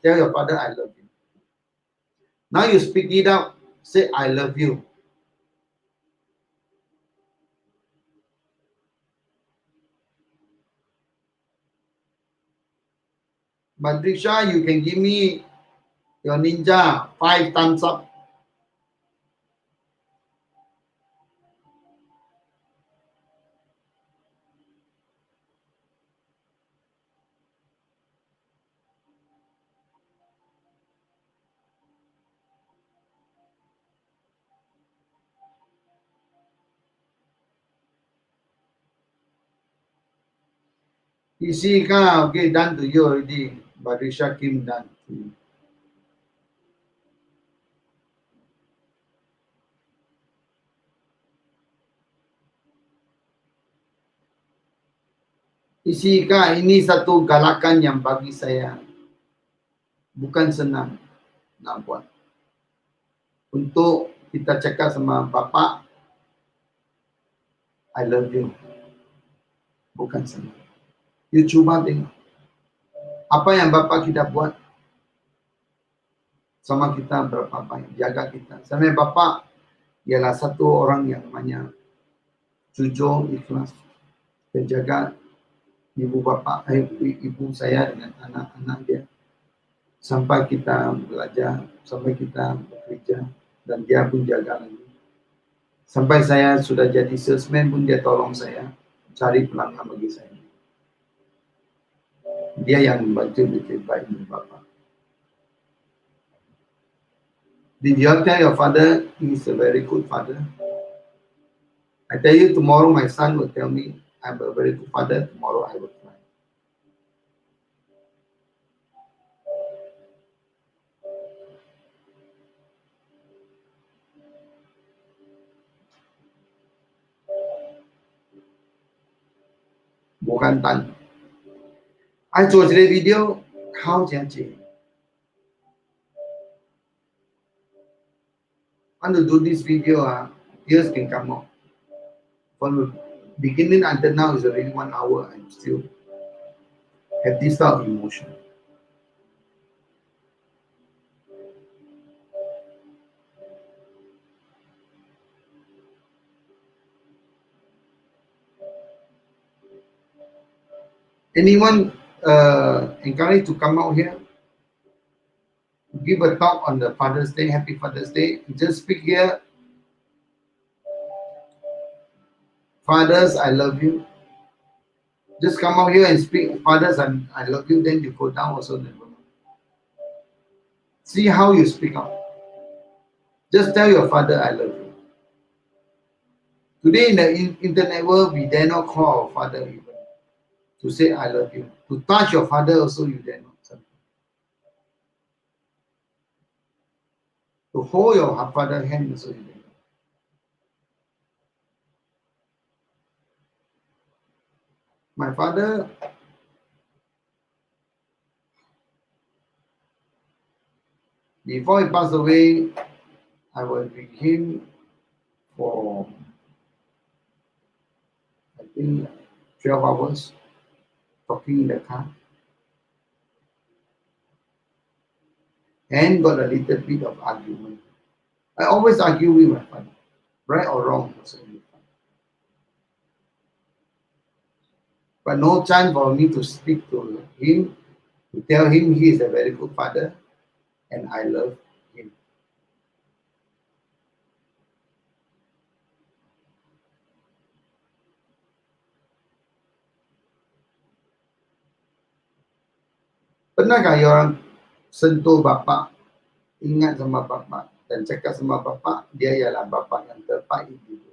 Tell your father I love you. Now you speak it out. Say I love you. Badrisha, you can give me your ninja 5 thumbs up. You see, okay, done to you already. Badrisha Kim done to you. Isi ini satu galakan yang bagi saya bukan senang nak buat. Untuk kita cakap sama bapa, I love you. Bukan senang. You cuba tengok. Apa yang bapa kita buat sama kita berapa banyak, jaga kita. Sama bapa ialah satu orang yang namanya jujur, ikhlas, dan jaga ibu bapa, ibu saya dengan anak-anak dia. Sampai kita belajar, sampai kita bekerja, dan dia pun jaga lagi. Sampai saya sudah jadi salesman pun dia tolong saya cari pelanggan bagi saya. Dia yang membantu lebih baik dengan bapa. Did you tell your father he is a very good father? I tell you tomorrow my son will tell me I'm a very good father. Tomorrow I will cry. 冇簡單。I 做這個 video 考這樣 I want to do this video, tears can come out. From the beginning until now is already 1 hour and still have this type of emotion. Anyone encouraged to come out here? Give a talk on the Father's Day, Happy Father's Day. Just speak here. Fathers, I love you. Just come out here and speak. Fathers, I love you. Then you go down also. See how you speak out. Just tell your father, I love you. Today in the internet world, we dare not call our father even to say, I love you. To touch your father also, you dare not. To hold your father's hand also, you dare not. My father, before he passed away, I was with him for, I think, 12 hours talking in the car. And got a little bit of argument. I always argue with my father, right or wrong. But no chance for me to speak to him, to tell him he is a very good father and I love him. Pernahkah orang sentuh bapa, ingat sama bapa dan cakap sama bapa, dia ialah bapa yang terbaik di dunia.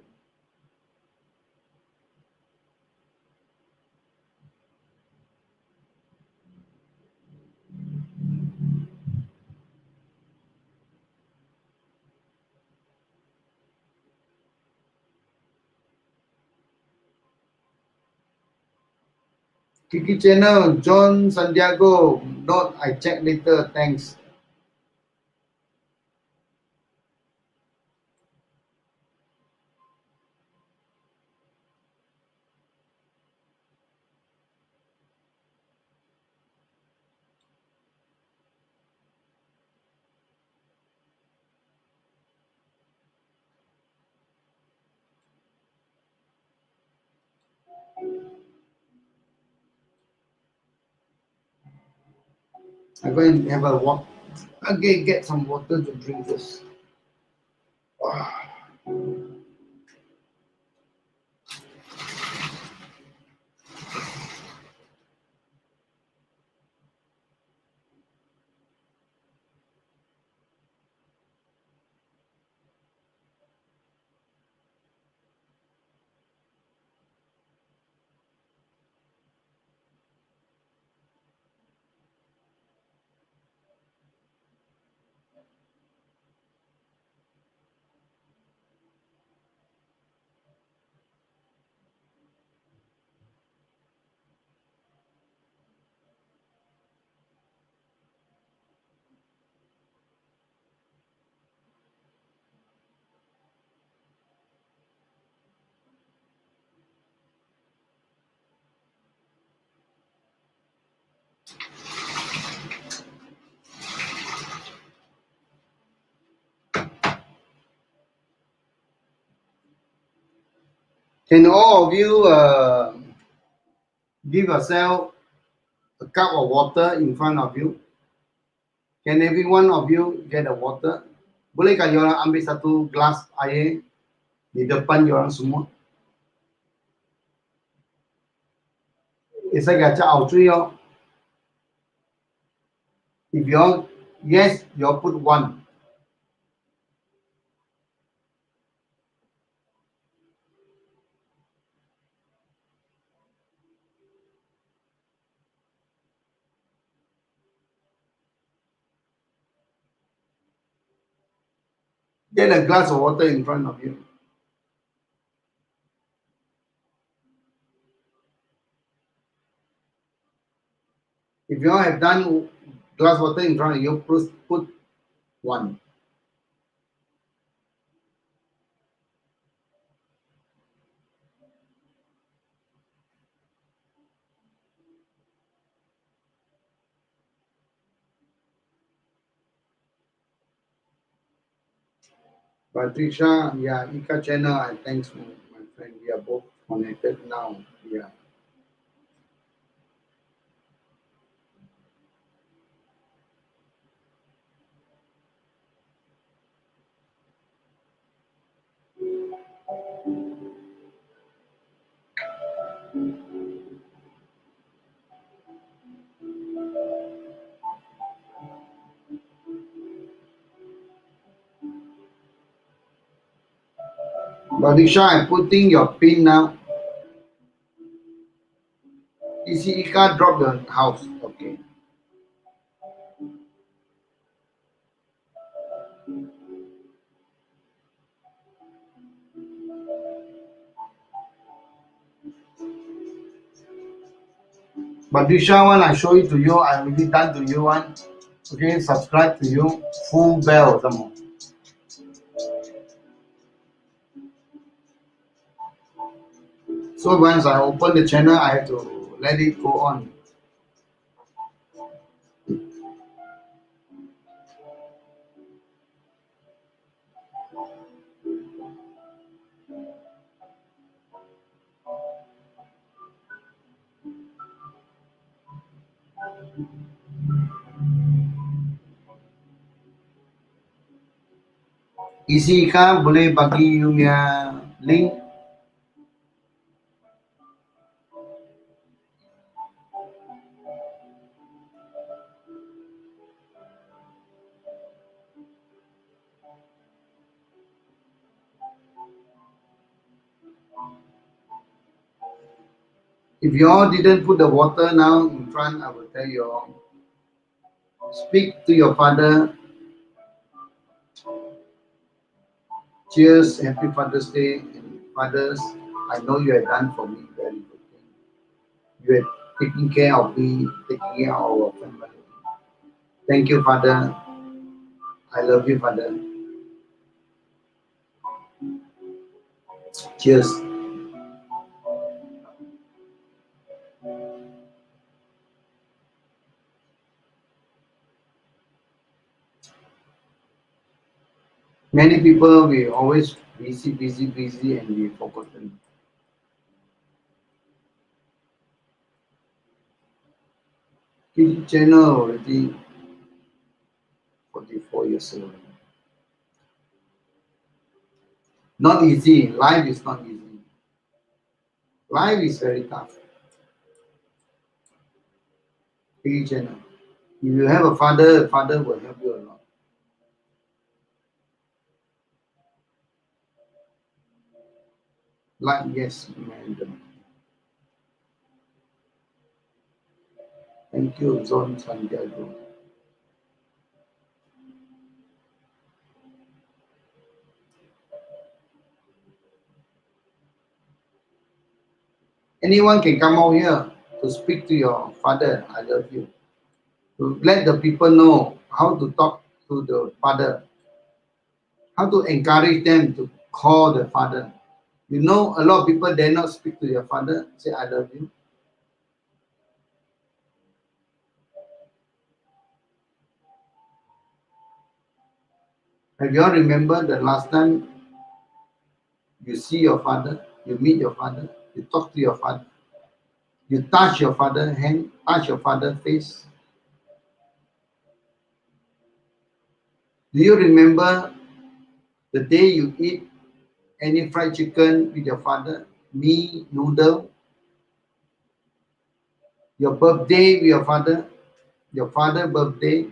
Kiki Channel, John Santiago, note I check later, thanks. I'm going to have a walk. Okay, get some water to drink this. Can all of you give yourself a cup of water in front of you? Can every one of you get a water? Bolehkah you orang ambil satu gelas air di depan you orang semua? Isa gacha outri yo. If you all, yes, you all put one. Get a glass of water in front of you. If you all have done glass water in front of you, put 1. Patricia, yeah, Ika channel, thanks my friend. We are both connected now. Yeah. Patricia, I'm putting your pin now. Easy Ika drop the house. Okay. Patricia, when I show it to you, I already done to you one. Okay, subscribe to you. Full bell some more. So once I open the channel, I have to let it go on. Isi Ika boleh bagi you punya link. If you all didn't put the water now in front, I will tell you all. Speak to your father. Cheers, happy Father's Day. And fathers, I know you have done for me very good thing. You have taken care of me, taking care of our family. Thank you, Father. I love you, Father. Cheers. Many people we always busy, and we forgotten. TV channel already 44 years old. Not easy. Life is not easy. Life is very tough. TV channel. If you have a father will help you a lot. Like yes, madam. Thank you, Zon Santiago. Anyone can come out here to speak to your father. I love you. To let the people know how to talk to the father, how to encourage them to call the father. You know, a lot of people dare not speak to their father, say, I love you. Have you all remember the last time you see your father, you meet your father, you talk to your father, you touch your father's hand, touch your father's face? Do you remember the day you eat any fried chicken with your father, mee, noodle, your birthday with your father birthday,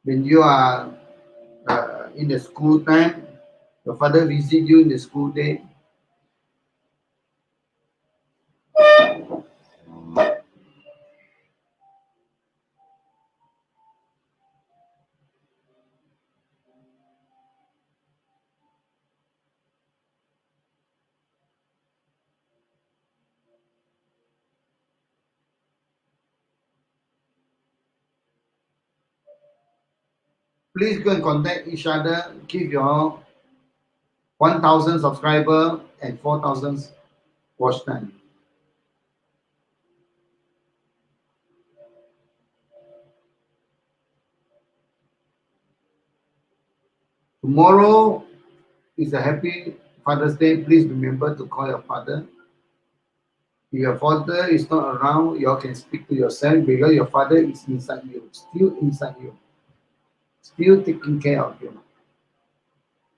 when you are in the school time, your father visit you in the school day. Please go and contact each other. Give your 1,000 subscriber and 4,000 watch time. Tomorrow is a happy Father's Day. Please remember to call your father. If your father is not around, you can speak to yourself because your father is inside you, still inside you, still taking care of you.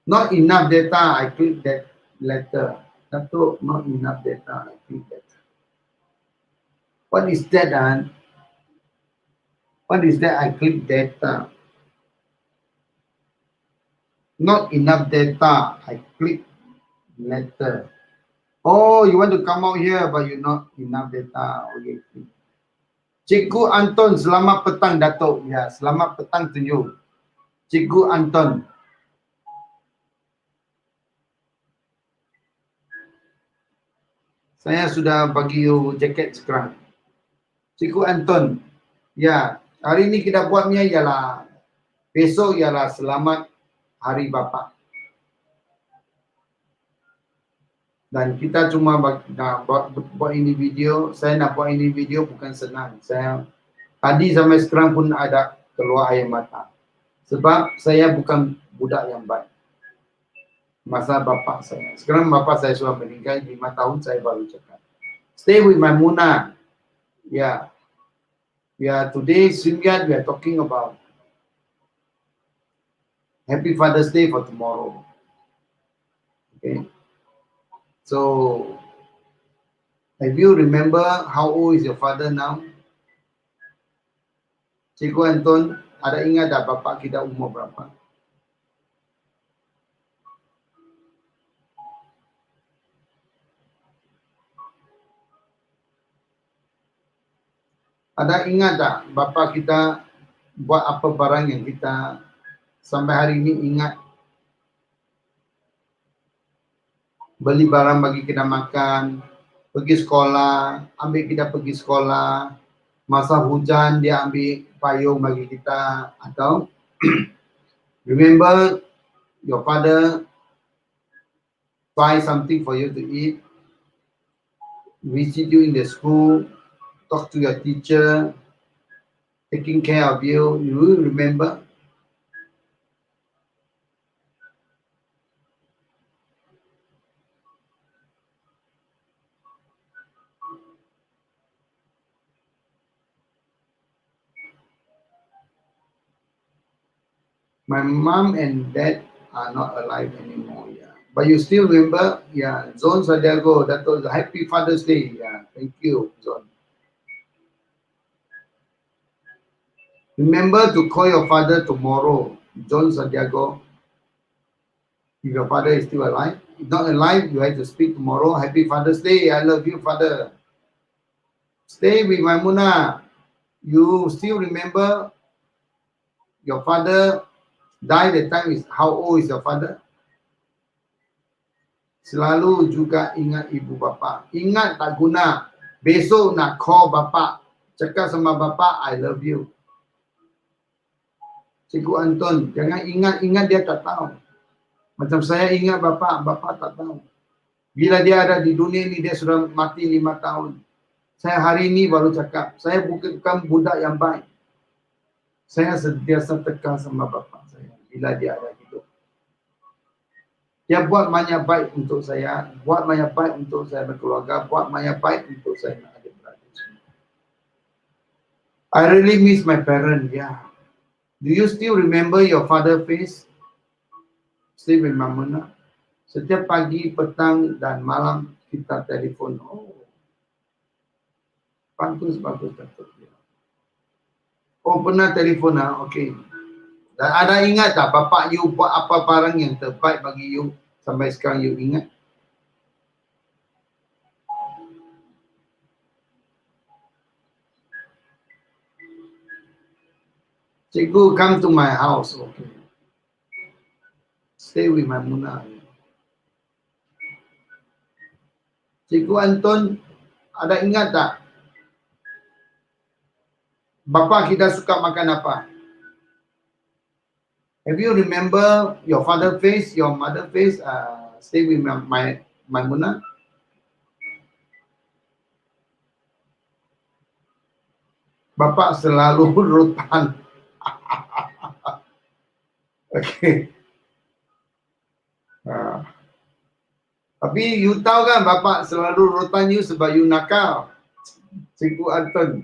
Not enough data, I click that letter. Dato, not enough data, I click that. What is that? What is that? I click data. Not enough data, I click letter. Oh, you want to come out here, but you not enough data. Okay. Cikgu Anton, selamat petang Datuk. Ya, selamat petang to you. Cikgu Anton. Saya sudah bagi you jaket sekarang. Cikgu Anton. Ya, hari ini kita buatnya ialah besok ialah selamat Hari Bapa. Dan kita cuma nak buat ini video. Saya nak buat ini video bukan senang. Saya tadi sampai sekarang pun ada keluar air mata. Sebab saya bukan budak yang baik. Masa bapa saya. Sekarang bapa saya sudah meninggal 5 tahun, saya baru cakap. Stay with my Muna. Yeah. Today, Simyat, we are talking about Happy Father's Day for tomorrow. Okay. So, have you remember how old is your father now? Cikgu Anton, ada ingat tak bapa kita umur berapa? Ada ingat tak bapa kita buat apa barang yang kita sampai hari ini ingat? Beli barang bagi kita makan, pergi sekolah, ambil kita pergi sekolah, masa hujan dia ambil payung bagi kita, atau remember your father buy something for you to eat, visit you in the school, talk to your teacher, taking care of you. You remember? My mom and dad are not alive anymore. Yeah, but you still remember? Yeah, Zon Santiago. That was Happy Father's Day. Yeah, thank you, Zon. Remember to call your father tomorrow, John Santiago. If your father is still alive, if not alive, you have to speak tomorrow. Happy Father's Day. I love you, Father. Stay with my Muna. You still remember your father died the time is how old is your father? Selalu juga ingat ibu bapa. Ingat tak guna. Besok nak call bapa. Cakap sama bapa, I love you. Cikgu Anton, jangan ingat dia tak tahu. Macam saya ingat bapa tak tahu. Bila dia ada di dunia ni, dia sudah mati 5 tahun. Saya hari ini baru cakap, saya bukan budak yang baik. Saya sentiasa tekan sama bapa saya bila dia ada hidup. Dia buat banyak baik untuk saya, buat banyak baik untuk saya berkeluarga, buat banyak baik untuk saya adik-beradik semua. I really miss my parents, yeah. Do you still remember your father face? Still remember not? Setiap pagi, petang dan malam kita telefon. Oh, bagus. Oh, pernah telefon lah, okay. Dan ada ingat tak bapak you buat apa barang yang terbaik bagi you sampai sekarang you ingat? Cikgu, come to my house, okay. Stay with my Muna. Cikgu Anton, ada ingat tak? Bapa kita suka makan apa? Have you remember your father face, your mother face? Stay with my Muna. Bapak selalu rotan. Okay. Tapi you tahu kan bapak selalu rotan you sebab you nakal. Cikgu Anton.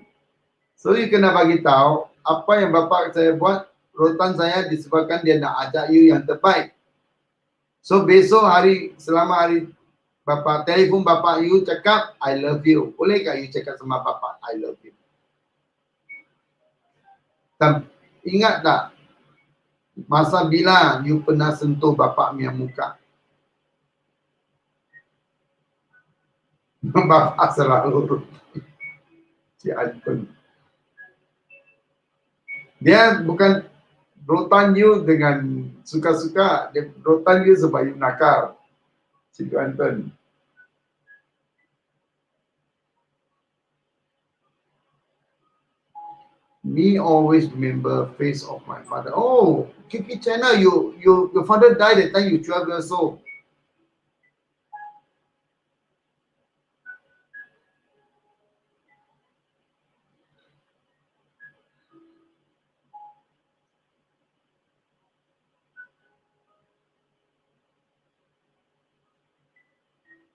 So you kena bagi tahu apa yang bapak saya buat, rotan saya disebabkan dia nak ajak you yang terbaik. So besok hari, selama hari bapak telefon bapak you cakap I love you. Bolehkah you cakap sama bapak I love you? Dan ingat tak masa bila you pernah sentuh bapak punya muka? Bapak selalu si Anton. Dia bukan rotan you dengan suka-suka, dia rotan you sebab you nakal. Cikgu Anton. Me always remember face of my father. Oh, KP China, your father died at the time you 12 years old.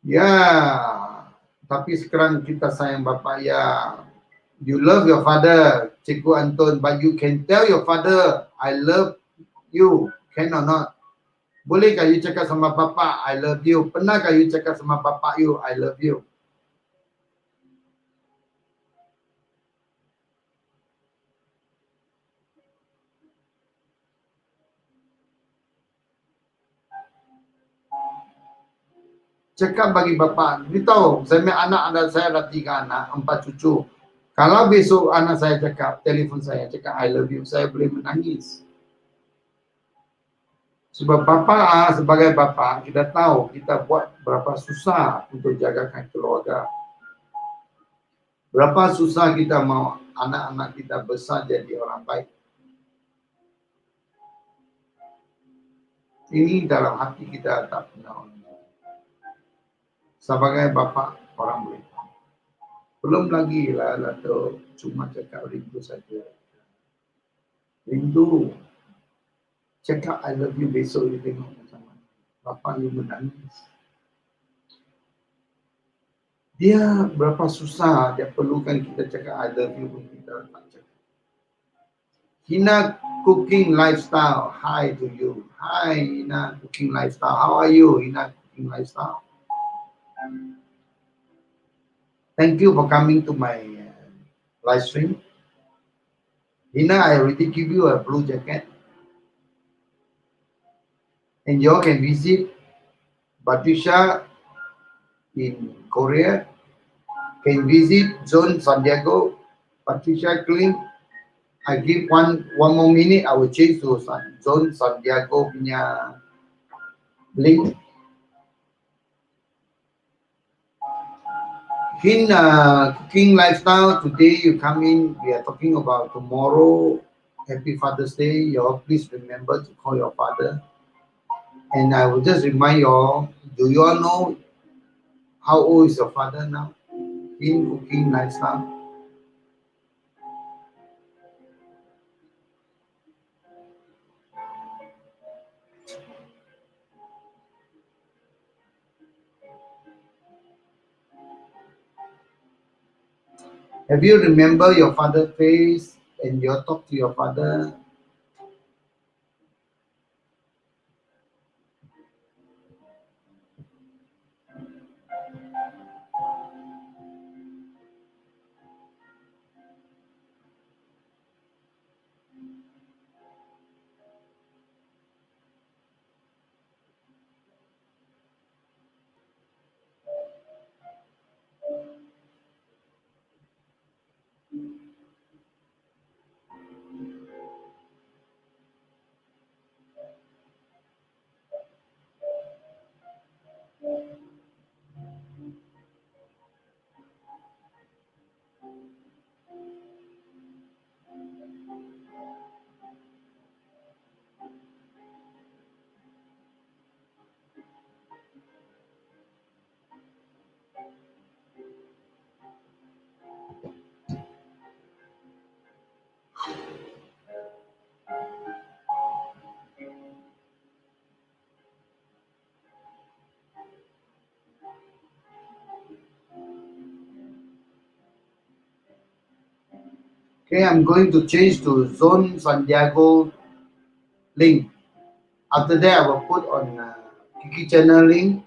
Ya, tapi sekarang kita sayang bapak ya. You love your father, Cikgu Anton, but you can tell your father, I love you. Can or not? Bolehkah you cakap sama bapak, I love you? Pernahkah you cakap sama bapak you, I love you? Cakap bagi bapak, beritahu, saya punya anak saya ada 3 anak, 4 cucu. Kalau besok anak saya cakap, telefon saya cakap I love you, saya boleh menangis. Sebab bapa sebagai bapa, kita tahu kita buat berapa susah untuk jagakan keluarga. Berapa susah kita mau anak-anak kita besar jadi orang baik. Ini dalam hati kita tak pernah. Sebagai bapa, orang boleh tahu. Belum lagi lah tu cuma cakap rindu saja. Rindu. Cakap I love you besok you tengok macam mana. Bapa you menangis. Dia berapa susah dia perlukan kita cakap I love you pun kita tak cakap. Hina cooking lifestyle. Hi to you. Hi Hina cooking lifestyle. How are you Hina cooking lifestyle? Thank you for coming to my live stream. Hina, I already give you a blue jacket. And you can visit Patricia in Korea. Can visit Zone San Diego. Patricia Kling. I give one more minute. I will change to Zone San Diego punya link. In cooking lifestyle, today you come in, we are talking about tomorrow, Happy Father's Day. You all please remember to call your father. And I will just remind you all, do you all know how old is your father now? In cooking lifestyle. Have you remember your father's face and you talk to your father? Okay, I'm going to change to Zone Santiago link. After that, I will put on Kiki channel link.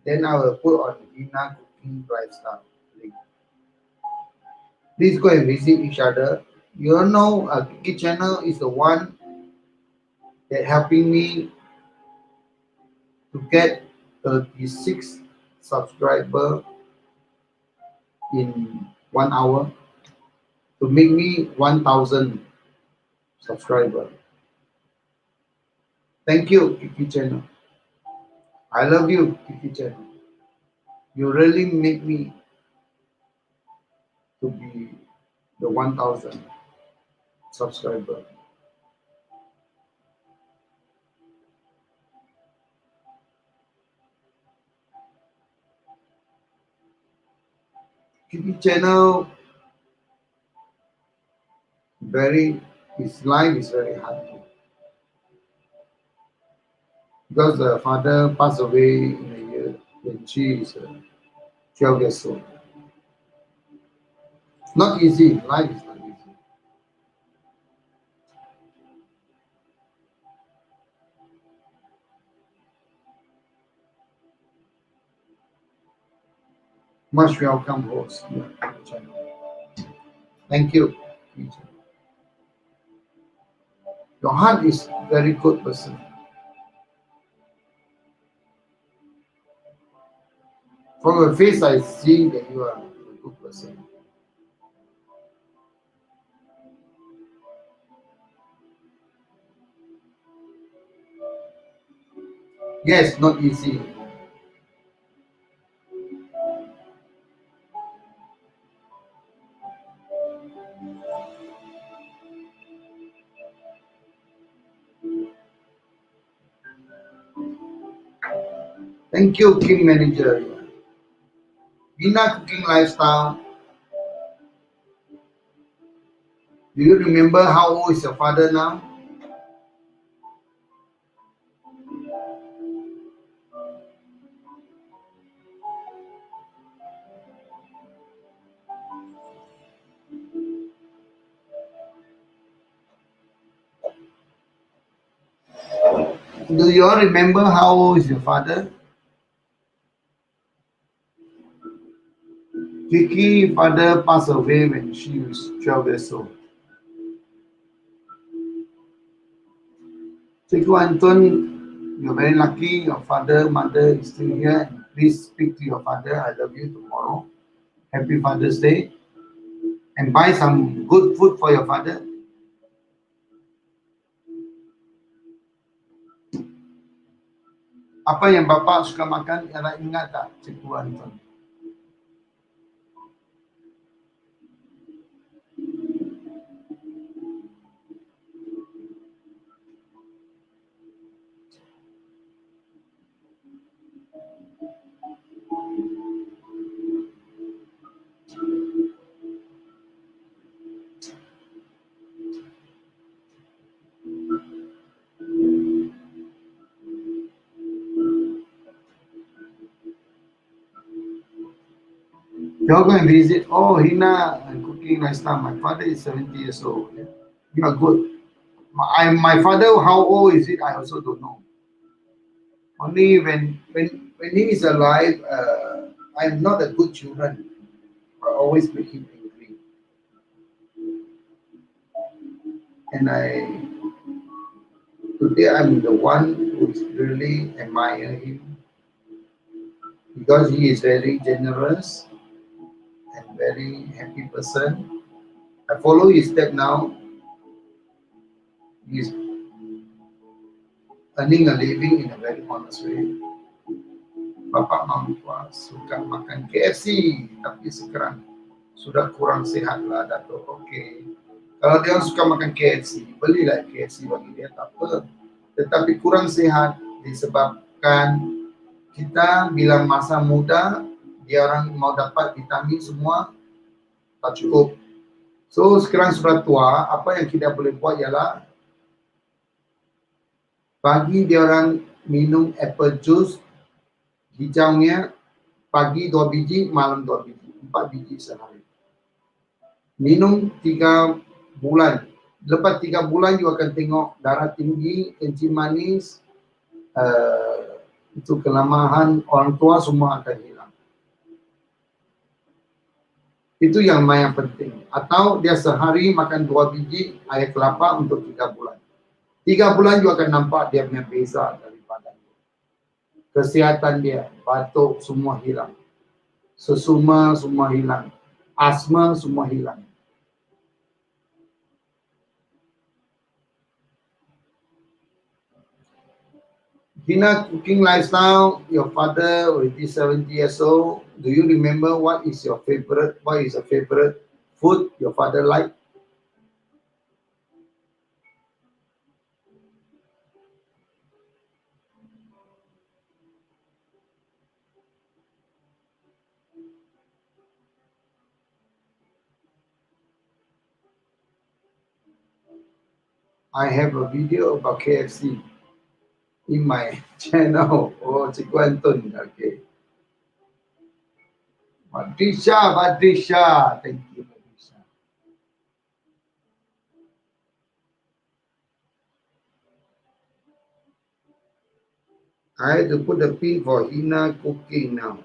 Then I will put on Hina Cooking Lifestyle link. Please go and visit each other. You know, Kiki channel is the one that helping me to get 36 subscriber in 1 hour to make me 1,000 subscriber. Thank you, Kiki channel. I love you, Kiki channel. You really make me to be the 1,000 subscriber. Kiki channel his life is very hard because the father passed away in a year when she is 12 years old. Not easy. Life is not easy. Much welcome, host. Thank you. Your heart is very good person. From your face, I see that you are a good person. Yes, not easy. Thank you, King Manager. Hina Cooking Lifestyle. Do you remember how old is your father now? Do you all remember how old is your father? Kiki father passed away when she was 12 years old. Cikgu Anton, you're very lucky. Your father, mother is still here. Please speak to your father. I love you tomorrow. Happy Father's Day. And buy some good food for your father. Apa yang Bapak suka makan, ingat tak, Cikgu Anton? You're going to visit. Oh, Hina Cooking Lifestyle. My father is 70 years old. You are good. My father, how old is it? I also don't know. Only when he is alive, I'm not a good children. I always make him angry. And today I'm the one who really admire him because he is very generous and very happy person. I follow his step now. He's earning a living in a very honest way. Bapak Mampu suka makan KFC, tapi sekarang sudah kurang sehat lah, Dato'. Oke. Kalau dia suka makan KFC, belilah KFC bagi dia, tak apa. Tetapi kurang sehat disebabkan kita bila masa muda, dia orang mau dapat vitamin semua, tak cukup. So sekarang sudah tua, apa yang kita boleh buat ialah bagi dia orang minum apple juice, hijaunya pagi 2 biji, malam 2 biji, 4 biji sehari. Minum 3 bulan. Lepas 3 bulan you akan tengok darah tinggi, kencing manis, itu kelemahan orang tua semua akan hilang. Itu yang penting. Atau dia sehari makan 2 biji air kelapa untuk 3 bulan. 3 bulan you akan nampak dia punya beza daripada kesihatan dia, batuk semua hilang. Sesuma semua hilang. Asma semua hilang. Hina cooking lifestyle, your father already 70 years old. Do you remember what is a favorite food your father like? I have a video about KFC in my channel. Oh, Cikgu Anton. Okay. Badrisha. Thank you, Badrisha. I had to put a pin for Hina cooking now.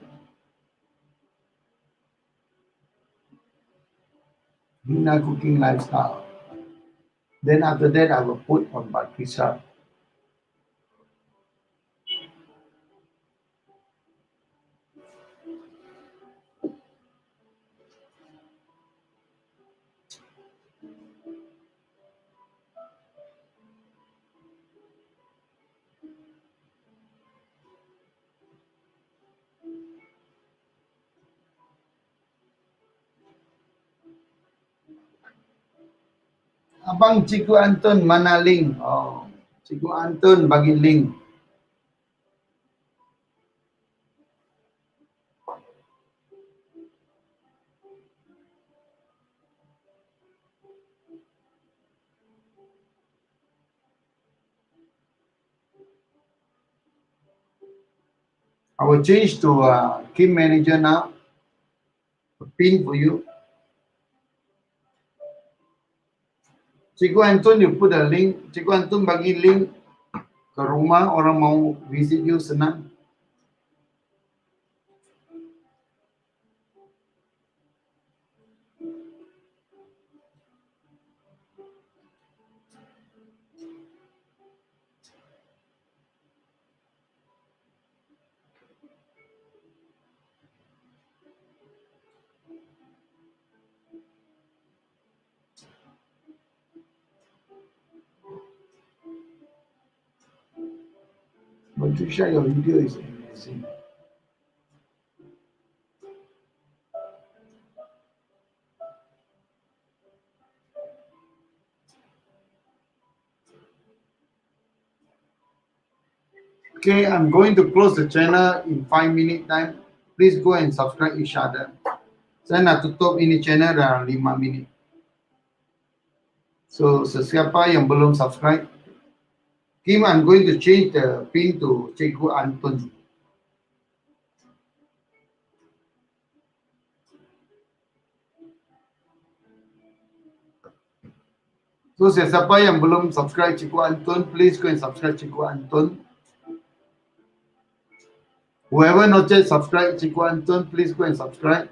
Hina cooking lifestyle. Then after that, I will put on Badrisha. Abang Cikgu Anton mana link? Oh, Cikgu Anton bagi link. I will change to Kim Manager now. A pin for you. Cikgu Anton, you put a link. Cikgu Anton bagi link ke rumah, orang mau visit you senang. Patricia, your video is amazing. Okay, I'm going to close the channel in 5 minute time. Please go and subscribe each other. Saya nak tutup ini channel dalam 5 minit. So, sesiapa yang belum subscribe, Kim, I'm going to change the pin to Cikgu Anton. So, sesiapa yang belum subscribe Cikgu Anton, please go and subscribe Cikgu Anton. Whoever not yet subscribe Cikgu Anton, please go and subscribe.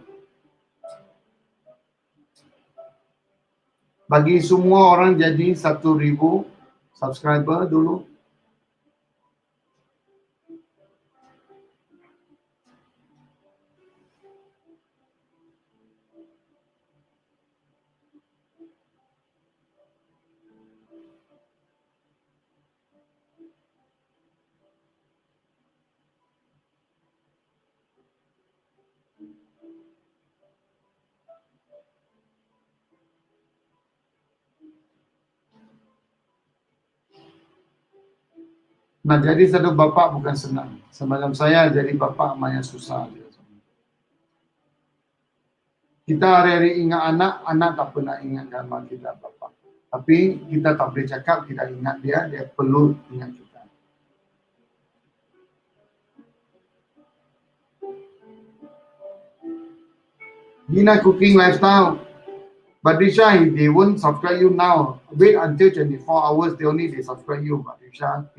Bagi semua orang jadi 1,000 subscriber dulu. Nah, jadi satu bapa bukan senang. Semacam saya jadi bapa namanya susah. Kita hari-hari ingat anak, anak tak pernah ingat nama kita bapa. Tapi kita tak boleh cakap kita ingat dia, dia perlu ingat kita. Hina Cooking Lifestyle. But Risha, if they won't subscribe you now, wait until 24 hours, they subscribe you. But Risha,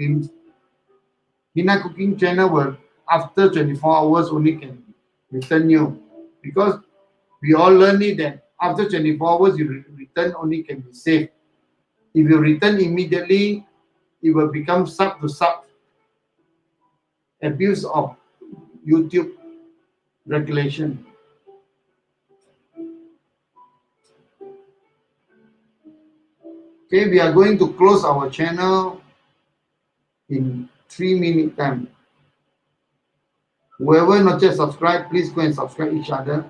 Hina Cooking Channel will, after 24 hours only can return you. Because we all learn it that after 24 hours, you return only can be saved. If you return immediately, it will become sub to sub abuse of YouTube regulation. Okay, we are going to close our channel in 3 minute time. Whoever not yet subscribe, please go and subscribe each other.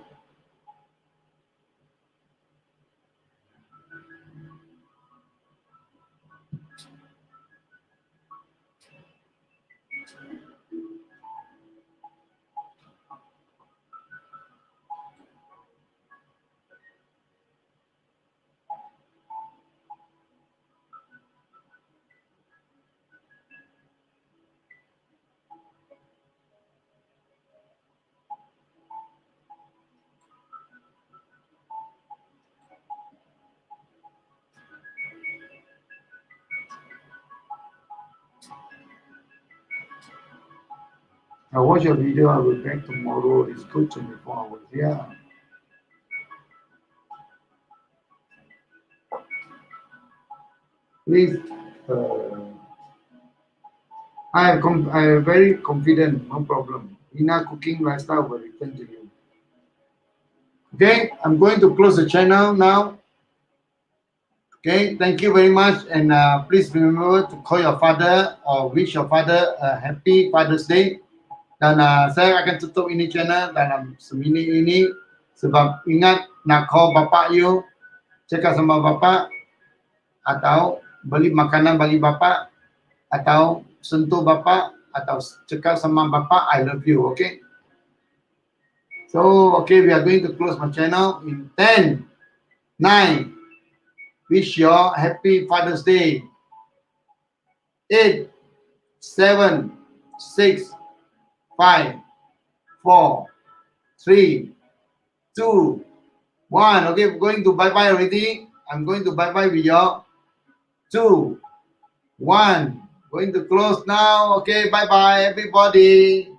I watch your video, I will back tomorrow. It's good 24 hours. Yeah. Please, I am very confident, no problem. Hina Cooking Lifestyle will return to you. Okay, I'm going to close the channel now. Okay, thank you very much. And please remember to call your father or wish your father a happy Father's Day. Dan saya akan tutup ini channel dalam seminit ini sebab ingat nak call bapak you, cakap sama bapak atau beli makanan bagi bapak atau sentuh bapak atau cakap sama bapak I love you, okay? So, okay, we are going to close my channel in 10, 9, wish you all happy Father's Day. 8, 7, 6, 5, 4, 3, 2, 1. Okay, we're going to bye-bye already. I'm going to bye-bye with you. 2, 1. Going to close now. Okay, bye-bye, everybody.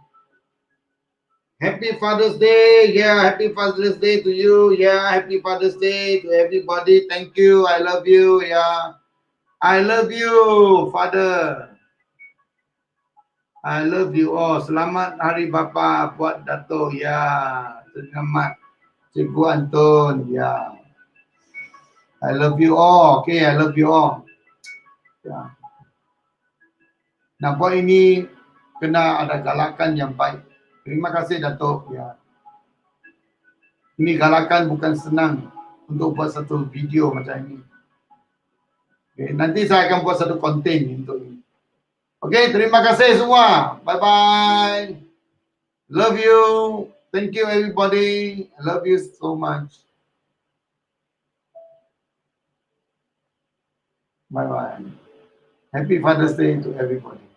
Happy Father's Day. Yeah, happy Father's Day to you. Yeah, happy Father's Day to everybody. Thank you. I love you. Yeah. I love you, Father. I love you all. Selamat Hari Bapa buat Dato'. Ya. Selamat Cikgu Anton. Ya. I love you all. Okay, I love you all. Ya. Nak buat ini kena ada galakan yang baik. Terima kasih Dato'. Ya. Ini galakan bukan senang untuk buat satu video macam ini. Okay, nanti saya akan buat satu konten untuk ini. Okay, terima kasih semua. Bye-bye. Love you. Thank you everybody. I love you so much. Bye-bye. Happy Father's Day to everybody.